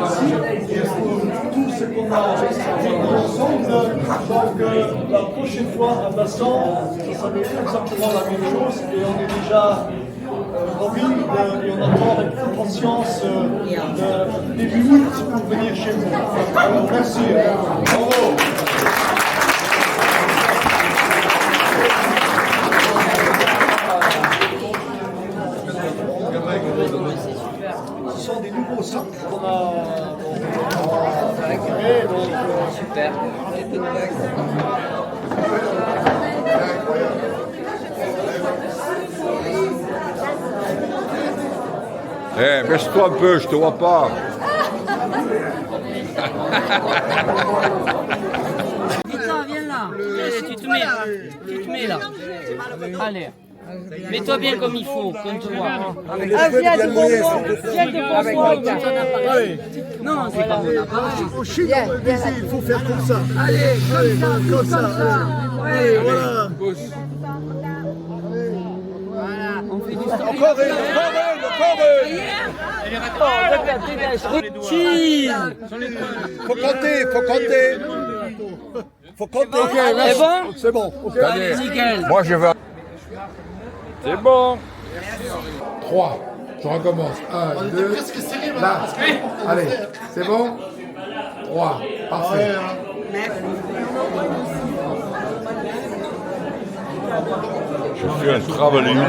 ici et pour tout ce qu'on a fait ensemble. Donc, la prochaine fois à Bessan, ça sera exactement la même chose et on est déjà ravis et on attend avec impatience début août pour venir chez vous. Alors, merci. Bravo. Ce sont des nouveaux sacs qu'on a récupérés. Super. Baisse-toi un peu, je te vois pas. Putain, viens là. Tu te mets là. Allez. Mets-toi bien comme il faut, comme tu vois. Viens devant moi. Non, c'est pas mon appareil. Au Chili, il faut faire comme ça. Allez, comme ça. Allez, voilà. On fait du Encore une. Faut compter. Ok, c'est bon. C'est bon. Allez, nickel. moi je vais. C'est bon. 3. Je recommence. 1, 2. Là. Allez, c'est bon 3. Parfait. Je fais un travelling.